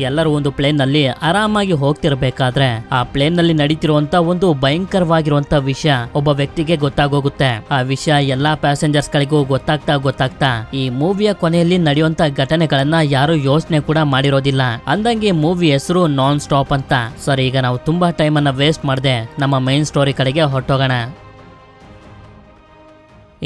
ಎಲ್ಲರೂ ಒಂದು ಪ್ಲೇನ್ ನಲ್ಲಿ ಆರಾಮಾಗಿ ಹೋಗ್ತಿರ್ಬೇಕಾದ್ರೆ ಆ ಪ್ಲೇನ್ ನಲ್ಲಿ ನಡೀತಿರುವಂತ ಒಂದು ಭಯಂಕರವಾಗಿರುವಂತ ವಿಷಯ ಒಬ್ಬ ವ್ಯಕ್ತಿಗೆ ಗೊತ್ತಾಗೋಗುತ್ತೆ. ಆ ವಿಷಯ ಎಲ್ಲಾ ಪ್ಯಾಸೆಂಜರ್ಸ್ ಗಳಿಗೂ ಗೊತ್ತಾಗ್ತಾ ಈ ಮೂವಿಯ ಕೊನೆಯಲ್ಲಿ ನಡೆಯುವಂತ ಘಟನೆಗಳನ್ನ ಯಾರು ಯೋಚನೆ ಕೂಡ ಮಾಡಿರೋದಿಲ್ಲ. ಅಂದಂಗೆ ಮೂವಿ ಹೆಸರು ನಾನ್ ಸ್ಟಾಪ್ ಅಂತ. ಸರಿ, ಈಗ ನಾವು ತುಂಬಾ ಟೈಮ್ ಅನ್ನ ವೇಸ್ಟ್ ಮಾಡದೆ ನಮ್ಮ ಮೈನ್ ಸ್ಟೋರಿ ಕಡೆಗೆ ಹೊರಟೋಗೋಣ.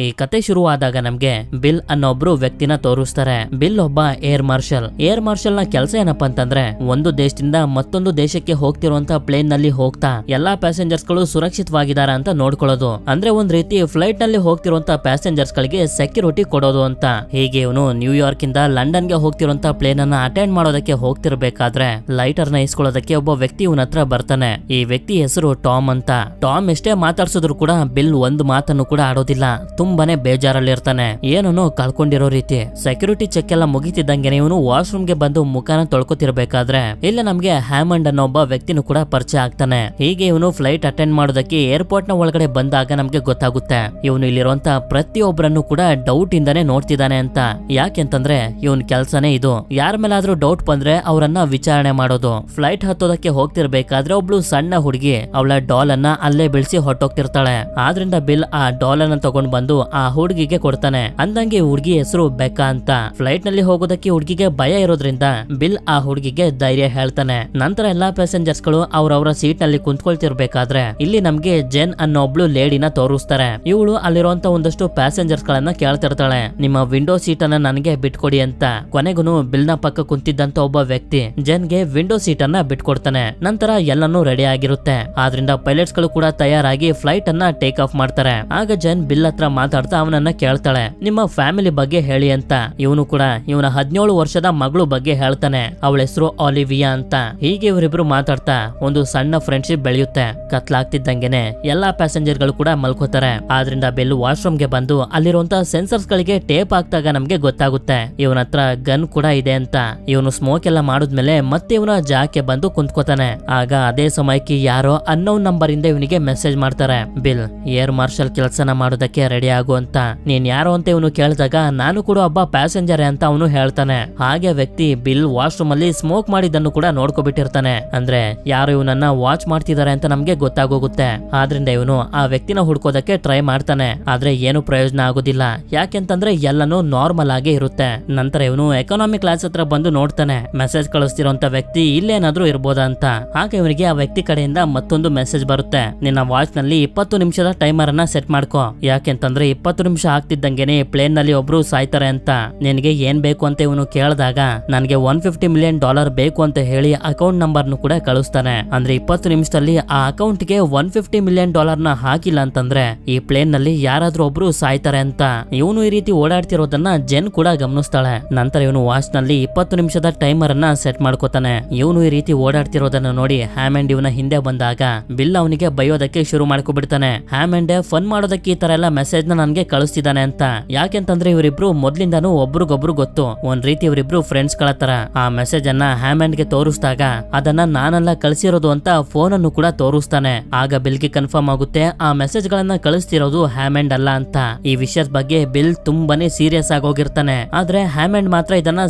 ಈ ಕತೆ ಶುರುವಾದಾಗ ನಮ್ಗೆ ಬಿಲ್ ಅನ್ನೊಬ್ರು ವ್ಯಕ್ತಿನ ತೋರಿಸ್ತಾರೆ. ಬಿಲ್ ಒಬ್ಬ ಏರ್ ಮಾರ್ಷಲ್. ಏರ್ ಮಾರ್ಷಲ್ ನ ಕೆಲಸ ಏನಪ್ಪಾ ಅಂತಂದ್ರೆ ಒಂದು ದೇಶದಿಂದ ಮತ್ತೊಂದು ದೇಶಕ್ಕೆ ಹೋಗ್ತಿರುವಂತ ಪ್ಲೇನ್ ನಲ್ಲಿ ಹೋಗ್ತಾ ಎಲ್ಲಾ ಪ್ಯಾಸೆಂಜರ್ಸ್ ಗಳು ಸುರಕ್ಷಿತವಾಗಿದಾರ ಅಂತ ನೋಡ್ಕೊಳ್ಳೋದು. ಅಂದ್ರೆ ಒಂದ್ ರೀತಿ ಫ್ಲೈಟ್ ನಲ್ಲಿ ಹೋಗ್ತಿರುವಂತ ಪ್ಯಾಸೆಂಜರ್ಸ್ ಗಳಿಗೆ ಸೆಕ್ಯೂರಿಟಿ ಕೊಡೋದು ಅಂತ. ಹೀಗೆ ಇವನು ನ್ಯೂಯಾರ್ಕ್ ಇಂದ ಲಂಡನ್ ಗೆ ಹೋಗ್ತಿರುವಂತ ಪ್ಲೇನ್ ಅನ್ನ ಅಟೆಂಡ್ ಮಾಡೋದಕ್ಕೆ ಹೋಗ್ತಿರ್ಬೇಕಾದ್ರೆ ಲೈಟರ್ ನ ಇಸ್ಕೊಳ್ಳೋದಕ್ಕೆ ಒಬ್ಬ ವ್ಯಕ್ತಿ ಇವನ ಹತ್ರ ಬರ್ತಾನೆ. ಈ ವ್ಯಕ್ತಿ ಹೆಸರು ಟಾಮ್ ಅಂತ. ಟಾಮ್ ಎಷ್ಟೇ ಮಾತಾಡ್ಸಿದ್ರು ಕೂಡ ಬಿಲ್ ಒಂದು ಮಾತನ್ನು ಕೂಡ ಆಡೋದಿಲ್ಲ. ತುಂಬಾನೇ ಬೇಜಾರಲ್ಲಿರ್ತಾನೆ, ಏನೋ ಕಳ್ಕೊಂಡಿರೋ ರೀತಿ. ಸೆಕ್ಯೂರಿಟಿ ಚೆಕ್ ಎಲ್ಲ ಮುಗಿತಿದ್ದಂಗೆ ಇವನು ವಾಶ್ರೂಮ್ ಗೆ ಬಂದು ಮುಖಾನ ತೊಳ್ಕೊತಿರ್ಬೇಕಾದ್ರೆ ಇಲ್ಲ ನಮ್ಗೆ ಹ್ಯಾಮಂಡ್ ಅನ್ನೋ ಒಬ್ಬ ವ್ಯಕ್ತಿನೂ ಕೂಡ ಪರಿಚಯ ಆಗ್ತಾನೆ. ಹೀಗೆ ಇವನು ಫ್ಲೈಟ್ ಅಟೆಂಡ್ ಮಾಡೋದಕ್ಕೆ ಏರ್ಪೋರ್ಟ್ ನ ಒಳಗಡೆ ಬಂದಾಗ ನಮ್ಗೆ ಗೊತ್ತಾಗುತ್ತೆ ಇವನು ಇಲ್ಲಿರುವಂತ ಪ್ರತಿಯೊಬ್ಬರನ್ನು ಕೂಡ ಡೌಟ್ ಇಂದಾನೆ ನೋಡ್ತಿದ್ದಾನೆ ಅಂತ. ಯಾಕೆಂತಂದ್ರೆ ಇವನ್ ಕೆಲ್ಸನೇ ಇದು. ಯಾರ ಮೇಲಾದ್ರೂ ಡೌಟ್ ಬಂದ್ರೆ ಅವರನ್ನ ವಿಚಾರಣೆ ಮಾಡೋದು. ಫ್ಲೈಟ್ ಹತ್ತೋದಕ್ಕೆ ಹೋಗ್ತಿರ್ಬೇಕಾದ್ರೆ ಒಬ್ಳು ಸಣ್ಣ ಹುಡುಗಿ ಅವಳ ಡಾಲ್ ಅನ್ನ ಅಲ್ಲೇ ಬೀಳ್ಸಿ ಹೊಟ್ಟೋಗ್ತಿರ್ತಾಳೆ. ಆದ್ರಿಂದ ಬಿಲ್ ಆ ಡಾಲ್ ಅನ್ನ ತಗೊಂಡ್ ಬಂದು ಆ ಹುಡುಗಿಗೆ ಕೊಡ್ತಾನೆ. ಅಂದಂಗೆ ಹುಡುಗಿ ಹೆಸರು ಬೆಕ್ಕಾ ಅಂತ. ಫ್ಲೈಟ್ ನಲ್ಲಿ ಹೋಗೋದಕ್ಕೆ ಹುಡುಗಿಗೆ ಭಯ ಇರೋದ್ರಿಂದ ಬಿಲ್ ಆ ಹುಡುಗಿಗೆ ಧೈರ್ಯ ಹೇಳ್ತಾನೆ. ನಂತರ ಎಲ್ಲಾ ಪ್ಯಾಸೆಂಜರ್ಸ್ ಗಳು ಅವ್ರವ್ರ ಸೀಟ್ ನಲ್ಲಿ ಕುಂತ್ಕೊಳ್ತಿರ್ಬೇಕಾದ್ರೆ ಇಲ್ಲಿ ನಮ್ಗೆ ಜೆನ್ ಅನ್ನೋ ಒಬ್ಳು ಲೇಡಿನ ತೋರಿಸ್ತಾರೆ. ಇವಳು ಅಲ್ಲಿರುವಂತ ಒಂದಷ್ಟು ಪ್ಯಾಸೆಂಜರ್ಸ್ ಗಳನ್ನ ಕೇಳ್ತಿರ್ತಾಳೆ, ನಿಮ್ಮ ವಿಂಡೋ ಸೀಟ್ ಅನ್ನ ನನಗೆ ಬಿಟ್ಕೊಡಿ ಅಂತ. ಕೊನೆಗೂ ಬಿಲ್ ನ ಪಕ್ಕ ಕುಂತಿದ್ದಂತ ಒಬ್ಬ ವ್ಯಕ್ತಿ ಜೆನ್ಗೆ ವಿಂಡೋ ಸೀಟ್ ಅನ್ನ ಬಿಟ್ಕೊಡ್ತಾನೆ. ನಂತರ ಎಲ್ಲಾನು ರೆಡಿ ಆಗಿರುತ್ತೆ. ಆದ್ರಿಂದ ಪೈಲಟ್ಸ್ ಗಳು ಕೂಡ ತಯಾರಾಗಿ ಫ್ಲೈಟ್ ಅನ್ನ ಟೇಕ್ ಆಫ್ ಮಾಡ್ತಾರೆ. ಆಗ ಜೆನ್ ಬಿಲ್ ಹತ್ರ ಮಾತಾಡ್ತಾ ಅವನನ್ನ ಕೇಳ್ತಾಳೆ, ನಿಮ್ಮ ಫ್ಯಾಮಿಲಿ ಬಗ್ಗೆ ಹೇಳಿ ಅಂತ. ಇವನು ಕೂಡ ಇವನ 17 ವರ್ಷದ ಮಗಳು ಬಗ್ಗೆ ಹೇಳ್ತಾನೆ. ಅವಳ ಹೆಸರು ಆಲಿವಿಯಾ ಅಂತ. ಹೀಗೆ ಇವರಿಬ್ರು ಮಾತಾಡ್ತಾ ಒಂದು ಸಣ್ಣ ಫ್ರೆಂಡ್ಶಿಪ್ ಬೆಳೆಯುತ್ತೆ. ಕತ್ಲಾಗ್ತಿದ್ದಂಗೆನೆ ಎಲ್ಲಾ ಪ್ಯಾಸೆಂಜರ್ ಗಳು ಕೂಡ ಮಲ್ಕೋತಾರೆ. ಆದ್ರಿಂದ ಬೆಲ್ ವಾಶ್ರೂಮ್ ಗೆ ಬಂದು ಅಲ್ಲಿರುವಂತ ಸೆನ್ಸರ್ಸ್ ಗಳಿಗೆ ಟೇಪ್ ಹಾಕ್ದಾಗ ನಮ್ಗೆ ಗೊತ್ತಾಗುತ್ತೆ ಇವನ ಹತ್ರ ಗನ್ ಕೂಡ ಇದೆ ಅಂತ. ಇವನು ಸ್ಮೋಕ್ ಎಲ್ಲ ಮಾಡಿದ್ಮೇಲೆ ಮತ್ತೆ ಇವನ ಜಾಕೆ ಬಂದು ಕುಂತ್ಕೋತಾನೆ. ಆಗ ಅದೇ ಸಮಯಕ್ಕೆ ಯಾರೋ ಅನ್ನೋನ್ ನಂಬರ್ ಇಂದ ಇವನಿಗೆ ಮೆಸೇಜ್ ಮಾಡ್ತಾರೆ, ಬಿಲ್ ಏರ್ ಮಾರ್ಷಲ್ ಕೆಲಸನ ಮಾಡೋದಕ್ಕೆ ರೆಡಿ ಆಗು ಅಂತ. ನೀನ್ ಯಾರು ಅಂತ ಇವನು ಕೇಳಿದಾಗ ನಾನು ಕೂಡ ಒಬ್ಬ ಪ್ಯಾಸೆಂಜರ್ ಅಂತ ಅವನು ಹೇಳ್ತಾನೆ. ಹಾಗೆ ವ್ಯಕ್ತಿ ಬಿಲ್ ವಾಶ್ರೂಮ್ ಅಲ್ಲಿ ಸ್ಮೋಕ್ ಮಾಡಿದ್ದನ್ನು ಕೂಡ ನೋಡ್ಕೊಬಿಟ್ಟಿರ್ತಾನೆ. ಅಂದ್ರೆ ಯಾರು ಇವನನ್ನ ವಾಚ್ ಮಾಡ್ತಿದ್ದಾರೆ ಅಂತ ನಮ್ಗೆ ಗೊತ್ತಾಗೋಗುತ್ತೆ. ಆದ್ರಿಂದ ಇವನು ಆ ವ್ಯಕ್ತಿನ ಹುಡ್ಕೋದಕ್ಕೆ ಟ್ರೈ ಮಾಡ್ತಾನೆ. ಆದ್ರೆ ಏನು ಪ್ರಯೋಜನ ಆಗೋದಿಲ್ಲ. ಯಾಕೆಂತಂದ್ರೆ ಎಲ್ಲಾನು ನಾರ್ಮಲ್ ಆಗಿ ಇರುತ್ತೆ. ನಂತರ ಇವನು ಎಕಾನಮಿ ಕ್ಲಾಸ್ ಹತ್ರ ಬಂದು ನೋಡ್ತಾನೆ, ಮೆಸೇಜ್ ಕಳಿಸ್ತಿರೋಂತ ವ್ಯಕ್ತಿ ಇಲ್ಲೇನಾದ್ರೂ ಇರ್ಬೋದಾ ಅಂತ. ಆಗ ಇವನಿಗೆ ಆ ವ್ಯಕ್ತಿ ಕಡೆಯಿಂದ ಮತ್ತೊಂದು ಮೆಸೇಜ್ ಬರುತ್ತೆ, ನಿನ್ನ ವಾಚ್ ನಲ್ಲಿ 20 ನಿಮಿಷದ ಟೈಮರ್ ಅನ್ನ ಸೆಟ್ ಮಾಡ್ಕೋ. ಯಾಕೆಂತಂದ್ರೆ 20 ನಿಮಿಷ ಆಗ್ತಿದ್ದಂಗೆನೆ ಪ್ಲೇನ್ ನಲ್ಲಿ ಒಬ್ರು ಸಾಯ್ತಾರೆ ಅಂತ. ನಿನಗೆ ಏನ್ ಬೇಕು ಅಂತ ಇವನು ಕೇಳಿದಾಗ ನನಗೆ $150 ಮಿಲಿಯನ್ ಬೇಕು ಅಂತ ಹೇಳಿ ಅಕೌಂಟ್ ನಂಬರ್ ಕೂಡ ಕಳಿಸ್ತಾನೆ. ಅಂದ್ರೆ 20 ನಿಮಿಷದಲ್ಲಿ ಆ ಅಕೌಂಟ್ ಗೆ $150 ಮಿಲಿಯನ್ ನ ಹಾಕಿಲ್ಲ ಅಂತಂದ್ರೆ ಈ ಪ್ಲೇನ್ ನಲ್ಲಿ ಯಾರಾದ್ರೂ ಒಬ್ರು ಸಾಯ್ತಾರೆ ಅಂತ. ಇವನು ಈ ರೀತಿ ಓಡಾಡ್ತಿರೋದನ್ನ ಜೆನ್ ಕೂಡ ಗಮನಿಸ್ತಾಳೆ. ನಂತರ ಇವನು ವಾಚ್ ನಲ್ಲಿ 20 ನಿಮಿಷದ ಟೈಮರ್ ಅನ್ನ ಸೆಟ್ ಮಾಡ್ಕೋತಾನೆ. ಇವನು ಈ ರೀತಿ ಓಡಾಡ್ತಿರೋದನ್ನ ನೋಡಿ ಹ್ಯಾಮಂಡ್ ಇವನ ಹಿಂದೆ ಬಂದಾಗ ಬಿಲ್ ಅವನಿಗೆ ಬೈಯೋದಕ್ಕೆ ಶುರು ಮಾಡ್ಕೊಬಿಡ್ತಾನೆ. ಹ್ಯಾಮಂಡ್ ಫನ್ ಮಾಡೋದಕ್ಕೆ ಈ ತರ ಎಲ್ಲ ಮೆಸೇಜ್ ನ ನನ್ಗೆ ಕಳಿಸ್ತಿದ್ದಾನೆ ಅಂತ. ಯಾಕೆಂತಂದ್ರೆ ಇವರಿಬ್ರು ಮೊದ್ಲಿಂದಾನು ಒಬ್ರಿಗೊಬ್ರು ಗೊತ್ತು. ಒಂದ್ ರೀತಿ ಇವರಿಬ್ರು ಫ್ರೆಂಡ್ಸ್ ಗಳ ತರ. ಆ ಮೆಸೇಜ್ ಅನ್ನ ಹ್ಯಾಮಂಡ್ ಗೆ ತೋರಿಸಿದಾಗ ಅದನ್ನ ನಾನೆಲ್ಲ ಕಳಿಸಿರೋದು ಅಂತ ಫೋನ್ ಅನ್ನು ಕೂಡ ತೋರಿಸ್ತಾನೆ. ಆಗ ಬಿಲ್ ಗೆ ಕನ್ಫರ್ಮ್ ಆಗುತ್ತೆ ಆ ಮೆಸೇಜ್ ಗಳನ್ನ ಕಳಿಸ್ತಿರೋದು ಹ್ಯಾಮಂಡ್ ಅಲ್ಲ ಅಂತ. ಈ ವಿಷಯದ ಬಗ್ಗೆ ಬಿಲ್ ತುಂಬಾನೇ ಸೀರಿಯಸ್ ಆಗಿ ಹೋಗಿರ್ತಾನೆ. ಆದ್ರೆ ಹ್ಯಾಮಂಡ್ ಮಾತ್ರ ಇದನ್ನ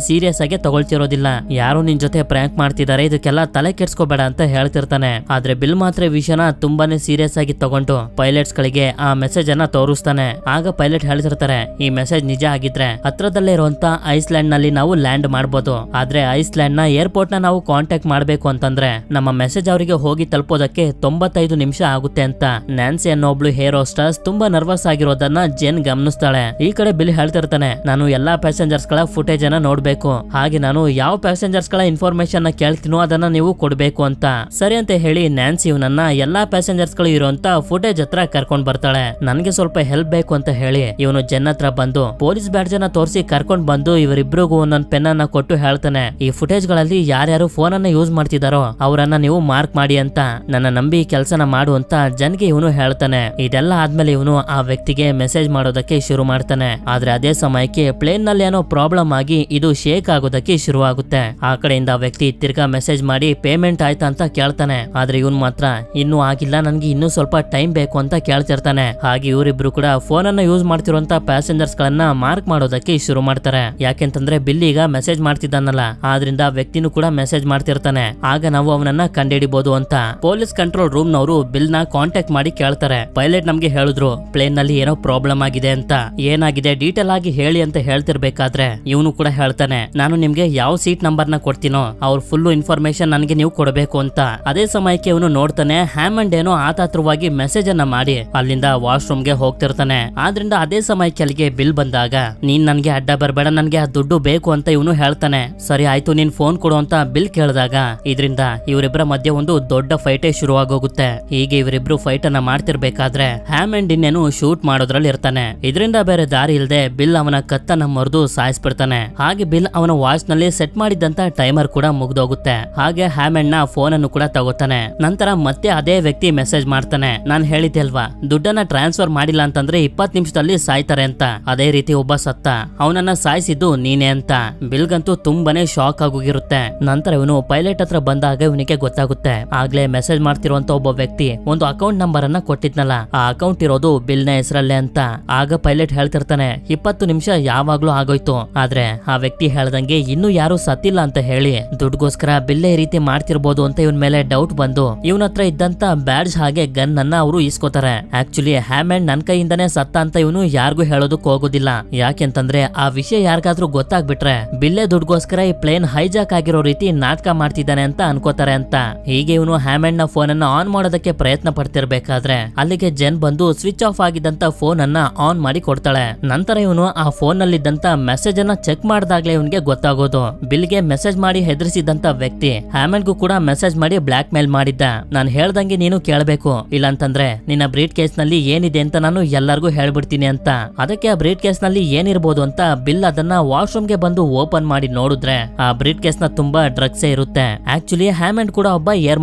ಸೀರಿಯಸ್ ಆಗಿ ತಗೊಳ್ತಿರೋದಿಲ್ಲ. ಯಾರು ನಿನ್ ಜೊತೆ ಪ್ರ್ಯಾಂಕ್ ಮಾಡ್ತಿದ್ದಾರೆ, ಇದಕ್ಕೆಲ್ಲ ತಲೆ ಕೆಡ್ಸ್ಕೋಬೇಡ ಅಂತ ಹೇಳ್ತಿರ್ತಾನೆ. ಆದ್ರೆ ಬಿಲ್ ಮಾತ್ರ ವಿಷಯನ ತುಂಬಾನೇ ಸೀರಿಯಸ್ ಆಗಿ ತಗೊಂಡು ಪೈಲಟ್ಸ್ ಗಳಿಗೆ ಆ ಮೆಸೇಜ್ ಅನ್ನ ತೋರಿಸ್ತಾನೆ. ಆಗ ಪೈಲಟ್ ಹೇಳ್ತಿರ್ತಾರೆ, ಈ ಮೆಸೇಜ್ ನಿಜ ಆಗಿದ್ರೆ ಹತ್ರದಲ್ಲೇ ಇರುವಂತ ಐಸ್ಲ್ಯಾಂಡ್ ನಲ್ಲಿ ನಾವು ಲ್ಯಾಂಡ್ ಮಾಡಬಹುದು. ಆದ್ರೆ ಐಸ್ಲ್ಯಾಂಡ್ ನ ಏರ್ಪೋರ್ಟ್ ನ ನಾವು ಕಾಂಟ್ಯಾಕ್ಟ್ ಮಾಡ್ಬೇಕು ಅಂತಂದ್ರೆ ನಮ್ಮ ಮೆಸೇಜ್ ಅವರಿಗೆ ಹೋಗಿ ತಲುಪೋದಕ್ಕೆ 95 ನಿಮಿಷ ಆಗುತ್ತೆ ಅಂತ. ನ್ಯಾನ್ಸಿ ಅನ್ನೋ ಒಬ್ಳು ಹೇರ್ ಹೋಸ್ಟಸ್ ತುಂಬಾ ನರ್ವಸ್ ಆಗಿರೋದನ್ನ ಜೆನ್ ಗಮನಿಸ್ತಾಳೆ. ಈ ಕಡೆ ಬಿಲ್ ಹೇಳ್ತಿರ್ತಾನೆ, ನಾನು ಎಲ್ಲಾ ಪ್ಯಾಸೆಂಜರ್ಸ್ ಗಳ ಫುಟೇಜ್ ಅನ್ನ ನೋಡ್ಬೇಕು. ಹಾಗೆ ನಾನು ಯಾವ ಪ್ಯಾಸೆಂಜರ್ಸ್ ಗಳ ಇನ್ಫಾರ್ಮೇಶನ್ ನ ಕೇಳ್ತೀನೋ ಅದನ್ನ ನೀವು ಕೊಡ್ಬೇಕು ಅಂತ. ಸರಿ ಅಂತ ಹೇಳಿ ನ್ಯಾನ್ಸಿ ಇವನನ್ನ ಎಲ್ಲಾ ಪ್ಯಾಸೆಂಜರ್ಸ್ ಗಳು ಇರುವಂತ ಫುಟೇಜ್ ಹತ್ರ ಕರ್ಕೊಂಡ್ ಬರ್ತಾಳೆ. ನನ್ಗೆ ಸ್ವಲ್ಪ ಹೆಲ್ಪ್ ಬೇಕು ಅಂತ ಹೇಳಿ ಇವನು ಜೆನ್ ಹತ್ರ ಬಂದು ಪೊಲೀಸ್ ಬ್ಯಾಡ್ಜ್ ಅನ್ನ ತೋರಿಸಿ ಕರ್ಕೊಂಡ್ ಬಂದು ಇವರಿಬ್ರಿಗೂ ಒಂದೊಂದ್ ಪೆನ್ ಅನ್ನ ಕೊಟ್ಟು ಹೇಳ್ತಾನೆ, ಈ ಫುಟೇಜ್ ಗಳಲ್ಲಿ ಯಾರ್ಯಾರು ಫೋನ್ ಅನ್ನ ಯೂಸ್ ಮಾಡ್ತಿದಾರೋ ಅವರನ್ನ ನೀವು ಮಾರ್ಕ್ ಮಾಡಿ ಅಂತ. ನನ್ನ ನಂಬಿ ಕೆಲಸನ ಮಾಡು ಅಂತ ಜನ್ಗೆ ಇವನು ಹೇಳ್ತಾನೆ. ಇದೆಲ್ಲ ಆದ್ಮೇಲೆ ಇವನು ಆ ವ್ಯಕ್ತಿಗೆ ಮೆಸೇಜ್ ಮಾಡೋದಕ್ಕೆ ಶುರು ಮಾಡ್ತಾನೆ. ಆದ್ರೆ ಅದೇ ಸಮಯಕ್ಕೆ ಪ್ಲೇನ್ ನಲ್ಲಿ ಏನೋ ಪ್ರಾಬ್ಲಮ್ ಆಗಿ ಇದು ಶೇಕ್ ಆಗೋದಕ್ಕೆ ಶುರು ಆಗುತ್ತೆ. ಆ ಕಡೆಯಿಂದ ವ್ಯಕ್ತಿ ತಿರ್ಗಾ ಮೆಸೇಜ್ ಮಾಡಿ ಪೇಮೆಂಟ್ ಆಯ್ತಾ ಅಂತ ಕೇಳ್ತಾನೆ. ಆದ್ರೆ ಇವನ್ ಮಾತ್ರ ಇನ್ನೂ ಆಗಿಲ್ಲ, ನನ್ಗೆ ಇನ್ನೂ ಸ್ವಲ್ಪ ಟೈಮ್ ಬೇಕು ಅಂತ ಕೇಳ್ತಿರ್ತಾನೆ. ಹಾಗೆ ಇವರಿಬ್ರು ಕೂಡ ಫೋನ್ ಅನ್ನ ಯೂಸ್ ಮಾಡ್ತಿರುವಂತ ಪ್ಯಾಸೆಂಜರ್ಸ್ ಗಳನ್ನ ಮಾರ್ಕ್ ಮಾಡೋದಕ್ಕೆ ಶುರು ಮಾಡ್ತಾರೆ. ಯಾಕೆಂತಂದ್ರೆ ಬಿಲ್ ಈಗ ಮೆಸೇಜ್ ಮಾಡ್ತಿದ್ದಾನಲ್ಲ, ಆದ್ರಿಂದ ವ್ಯಕ್ತಿನೂ ಕೂಡ ಮೆಸೇಜ್ ಮಾಡ್ತಿರ್ತಾನೆ. ಆಗ ನಾವು ಅವನನ್ನ ಕಂಡುಹಿಡಿಬಹುದು ಅಂತ ಪೊಲೀಸ್ ಕಂಟ್ರೋಲ್ ರೂಮ್ ನವರು ಬಿಲ್ ನ ಕಾಂಟ್ಯಾಕ್ಟ್ ಮಾಡಿ ಕೇಳ್ತಾರೆ. ಪೈಲಟ್ ನಮ್ಗೆ ಹೇಳಿದ್ರು ಪ್ಲೇನ್ ನಲ್ಲಿ ಏನೋ ಪ್ರಾಬ್ಲಮ್ ಆಗಿದೆ ಅಂತ. ಏನಾಗಿದೆ ಡೀಟೇಲ್ ಆಗಿ ಹೇಳಿ ಅಂತ ಹೇಳ್ತಿರ್ಬೇಕಾದ್ರೆ ಇವನು ಕೂಡ ಹೇಳ್ತಾನೆ, ನಾನು ನಿಮ್ಗೆ ಯಾವ ಸೀಟ್ ನಂಬರ್ ನ ಕೊಡ್ತೀನೋ ಅವ್ರ ಫುಲ್ ಇನ್ಫಾರ್ಮೇಶನ್ ನನಗೆ ನೀವು ಕೊಡಬೇಕು ಅಂತ. ಅದೇ ಸಮಯಕ್ಕೆ ಇವನು ನೋಡ್ತಾನೆ ಹ್ಯಾಮಂಡ್ ಏನೋ ಆತಾತ್ರವಾಗಿ ಮೆಸೇಜ್ ಅನ್ನ ಮಾಡಿ ಅಲ್ಲಿಂದ ವಾಶ್ರೂಮ್ ಗೆ ಹೋಗ್ತಿರ್ತಾನೆ. ಆದ್ರಿಂದ ಅದೇ ಸಮಯಕ್ಕೆ ಅಲ್ಲಿಗೆ ಬಿಲ್ ಬಂದಾಗ ನೀನ್ ನನ್ಗೆ ಅಡ್ಡ ಬರ್ಬೇಡ, ನನ್ಗೆ ಆ ದುಡ್ಡು ಬೇಕು ಅಂತ ಇವನು ಹೇಳ್ತಾನೆ. ಸರಿ ಆಯ್ತು ನೀನ್ ಫೋನ್ ಕೊಡು ಅಂತ ಬಿಲ್ ಕೇಳಿದಾಗ ಇದರಿಂದ ಇವರಿಬ್ಬರ ಮಧ್ಯೆ ಒಂದು ದೊಡ್ಡ ಫೈಟೇ ಶುರು ಆಗೋಗುತ್ತೆ. ಹೀಗೆ ಇವರಿಬ್ರು ಫೈಟ್ ಅನ್ನ ಮಾಡ್ತಿರ್ಬೇಕಾದ್ರೆ ಹ್ಯಾಮಂಡ್ ಇನ್ನೇನು ಶೂಟ್ ಮಾಡೋದ್ರಲ್ಲಿ ಇರ್ತಾನೆ. ಇದರಿಂದ ಬೇರೆ ದಾರಿ ಇಲ್ಲದೆ ಬಿಲ್ ಅವನ ಕತ್ತನ್ನ ಮುರಿದು ಸಾಯಿಸ್ಬಿಡ್ತಾನೆ. ಹಾಗೆ ಬಿಲ್ ಅವನ ವಾಚ್ ನಲ್ಲಿ ಸೆಟ್ ಮಾಡಿದಂತ ಟೈಮರ್ ಕೂಡ ಮುಗ್ದೋಗುತ್ತೆ. ಹಾಗೆ ಹ್ಯಾಮಂಡ್ ನ ಫೋನ್ ಅನ್ನು ಕೂಡ ತಗೋತಾನೆ. ನಂತರ ಮತ್ತೆ ಅದೇ ವ್ಯಕ್ತಿ ಮೆಸೇಜ್ ಮಾಡ್ತಾನೆ, ನಾನ್ ಹೇಳಿದ್ದೆ ಅಲ್ವಾ ದುಡ್ಡನ್ನ ಟ್ರಾನ್ಸ್ಫರ್ ಮಾಡಿಲ್ಲ ಅಂತಂದ್ರೆ 20 ನಿಮಿಷದಲ್ಲಿ ಸಾಯ್ತಾರೆ ಅಂತ. ಅದೇ ರೀತಿ ಒಬ್ಬ ಸತ್ತ, ಅವನನ್ನ ಸಾಯಿಸಿದ್ದು ನೀನೇ ಅಂತ. ಬಿಲ್ಗಂತೂ ತುಂಬಾನೇ ಶಾಕ್ ಆಗೋಗಿರುತ್ತೆ. ನಂತರ ಇವನು ಪೈಲಟ್ ಹತ್ರ ಬಂದಾಗ ಇವನಿಗೆ ಗೊತ್ತಾಗುತ್ತೆ ಆಗ್ಲೇ ಮೆಸೇಜ್ ಮಾಡ್ತಿರುವಂತ ಒಬ್ಬ ವ್ಯಕ್ತಿ ಒಂದು ಅಕೌಂಟ್ ನಂಬರ್ ಅನ್ನ ಕೊಟ್ಟಿದ್ನಲ್ಲ, ಆ ಅಕೌಂಟ್ ಇರೋದು ಬಿಲ್ ನ ಹೆಸರಲ್ಲೇ ಅಂತ. ಆಗ ಪೈಲಟ್ ಹೇಳ್ತಿರ್ತಾನೆ 20 ನಿಮಿಷ ಯಾವಾಗ್ಲೂ ಆಗೋಯ್ತು, ಆದ್ರೆ ಆ ವ್ಯಕ್ತಿ ಹೇಳ್ದಂಗೆ ಇನ್ನೂ ಯಾರು ಸತ್ತಿಲ್ಲ ಅಂತ ಹೇಳಿ ದುಡ್ಗೋಸ್ಕರ ಬಿಲ್ಲೇ ಈ ರೀತಿ ಮಾಡ್ತಿರ್ಬೋದು ಅಂತ ಇವನ್ ಮೇಲೆ ಡೌಟ್ ಬಂದು ಇವನ ಹತ್ರ ಇದ್ದಂತ ಬ್ಯಾಡ್ಜ್ ಹಾಗೆ ಗನ್ ಅನ್ನ ಅವರು ಇಸ್ಕೋತಾರೆ. ಆಕ್ಚುಲಿ ಹ್ಯಾಮಂಡ್ ನನ್ ಕೈಯಿಂದಾನೇ ಸತ್ತ ಅಂತ ಇವನು ಯಾರಿಗೂ ಹೇಳೋದಕ್ಕೆ ಹೋಗೋದಿಲ್ಲ. ಯಾಕೆಂತಂದ್ರೆ ಆ ವಿಷಯ ಯಾರಿಗಾದ್ರೂ ಗೊತ್ತಾಗ್ಬಿಟ್ರೆ ಬಿಲ್ಲೇ ದುಡ್ಗೋಸ್ಕರ ಈ ಪ್ಲೇನ್ ಹೈಜಾಕ್ ಆಗಿರೋ ರೀತಿ ನಾಟಕ ಮಾಡ್ತಿದ್ದಾನೆ ಅಂತ ಅನ್ಕೋತಾರೆ ಅಂತ. ಹೀಗೆ ಇವನು ಹ್ಯಾಮಂಡ್ ನ ಫೋನ್ ಅನ್ನ ಆನ್ ಮಾಡೋದಕ್ಕೆ ಪ್ರಯತ್ನ ಪಡ್ತಿರ್ಬೇಕಾದ್ರೆ ಅಲ್ಲಿಗೆ ಜೆನ್ ಬಂದು ಸ್ವಿಚ್ ಆಫ್ ಆಗಿದ್ದಂತ ಫೋನ್ ಅನ್ನ ಆನ್ ಮಾಡಿ ಕೊಡ್ತಾಳೆ. ನಂತರ ಇವನು ಆ ಫೋನ್ ನಲ್ಲಿದ್ದಂತ ಮೆಸೇಜ್ ಅನ್ನ ಚೆಕ್ ಮಾಡಿದಾಗ್ಲೇ ಇವನ್ಗೆ ಗೊತ್ತಾಗೋದು ಬಿಲ್ಗೆ ಮೆಸೇಜ್ ಮಾಡಿ ಹೆದರಿಸಿದಂತ ವ್ಯಕ್ತಿ ಹ್ಯಾಮಂಡ್ಗೂ ಕೂಡ ಮೆಸೇಜ್ ಮಾಡಿ ಬ್ಲಾಕ್ ಮೇಲ್ ಮಾಡಿದ್ದ. ನಾನು ಹೇಳ್ದಂಗೆ ನೀನು ಕೇಳಬೇಕು, ಇಲ್ಲಾಂತಂದ್ರೆ ನಿನ್ನ ಬ್ರೀಡ್ ಕೇಸ್ ನಲ್ಲಿ ಏನಿದೆ ಅಂತ ನಾನು ಎಲ್ಲರಿಗೂ ಹೇಳ್ಬಿಡ್ತೀನಿ ಅಂತ. ಅದಕ್ಕೆ ಆ ಬ್ರೀಡ್ ಕೇಸ್ ನಲ್ಲಿ ಏನಿರ್ಬೋದು ಅಂತ ಬಿಲ್ ಅದನ್ನ ವಾಶ್ರೂಮ್ ಗೆ ಬಂದು ಓಪನ್ ಮಾಡಿ ನೋಡಿದ್ರೆ ಆ ಬ್ರೀಡ್ ಕೇಸ್ ನ ತುಂಬಾ ಡ್ರಗ್ಸ್ ಇರುತ್ತೆ. ಆಕ್ಚುಲಿ ಹ್ಯಾಮಂಡ್ ಕೂಡ ಒಬ್ಬ ಏರ್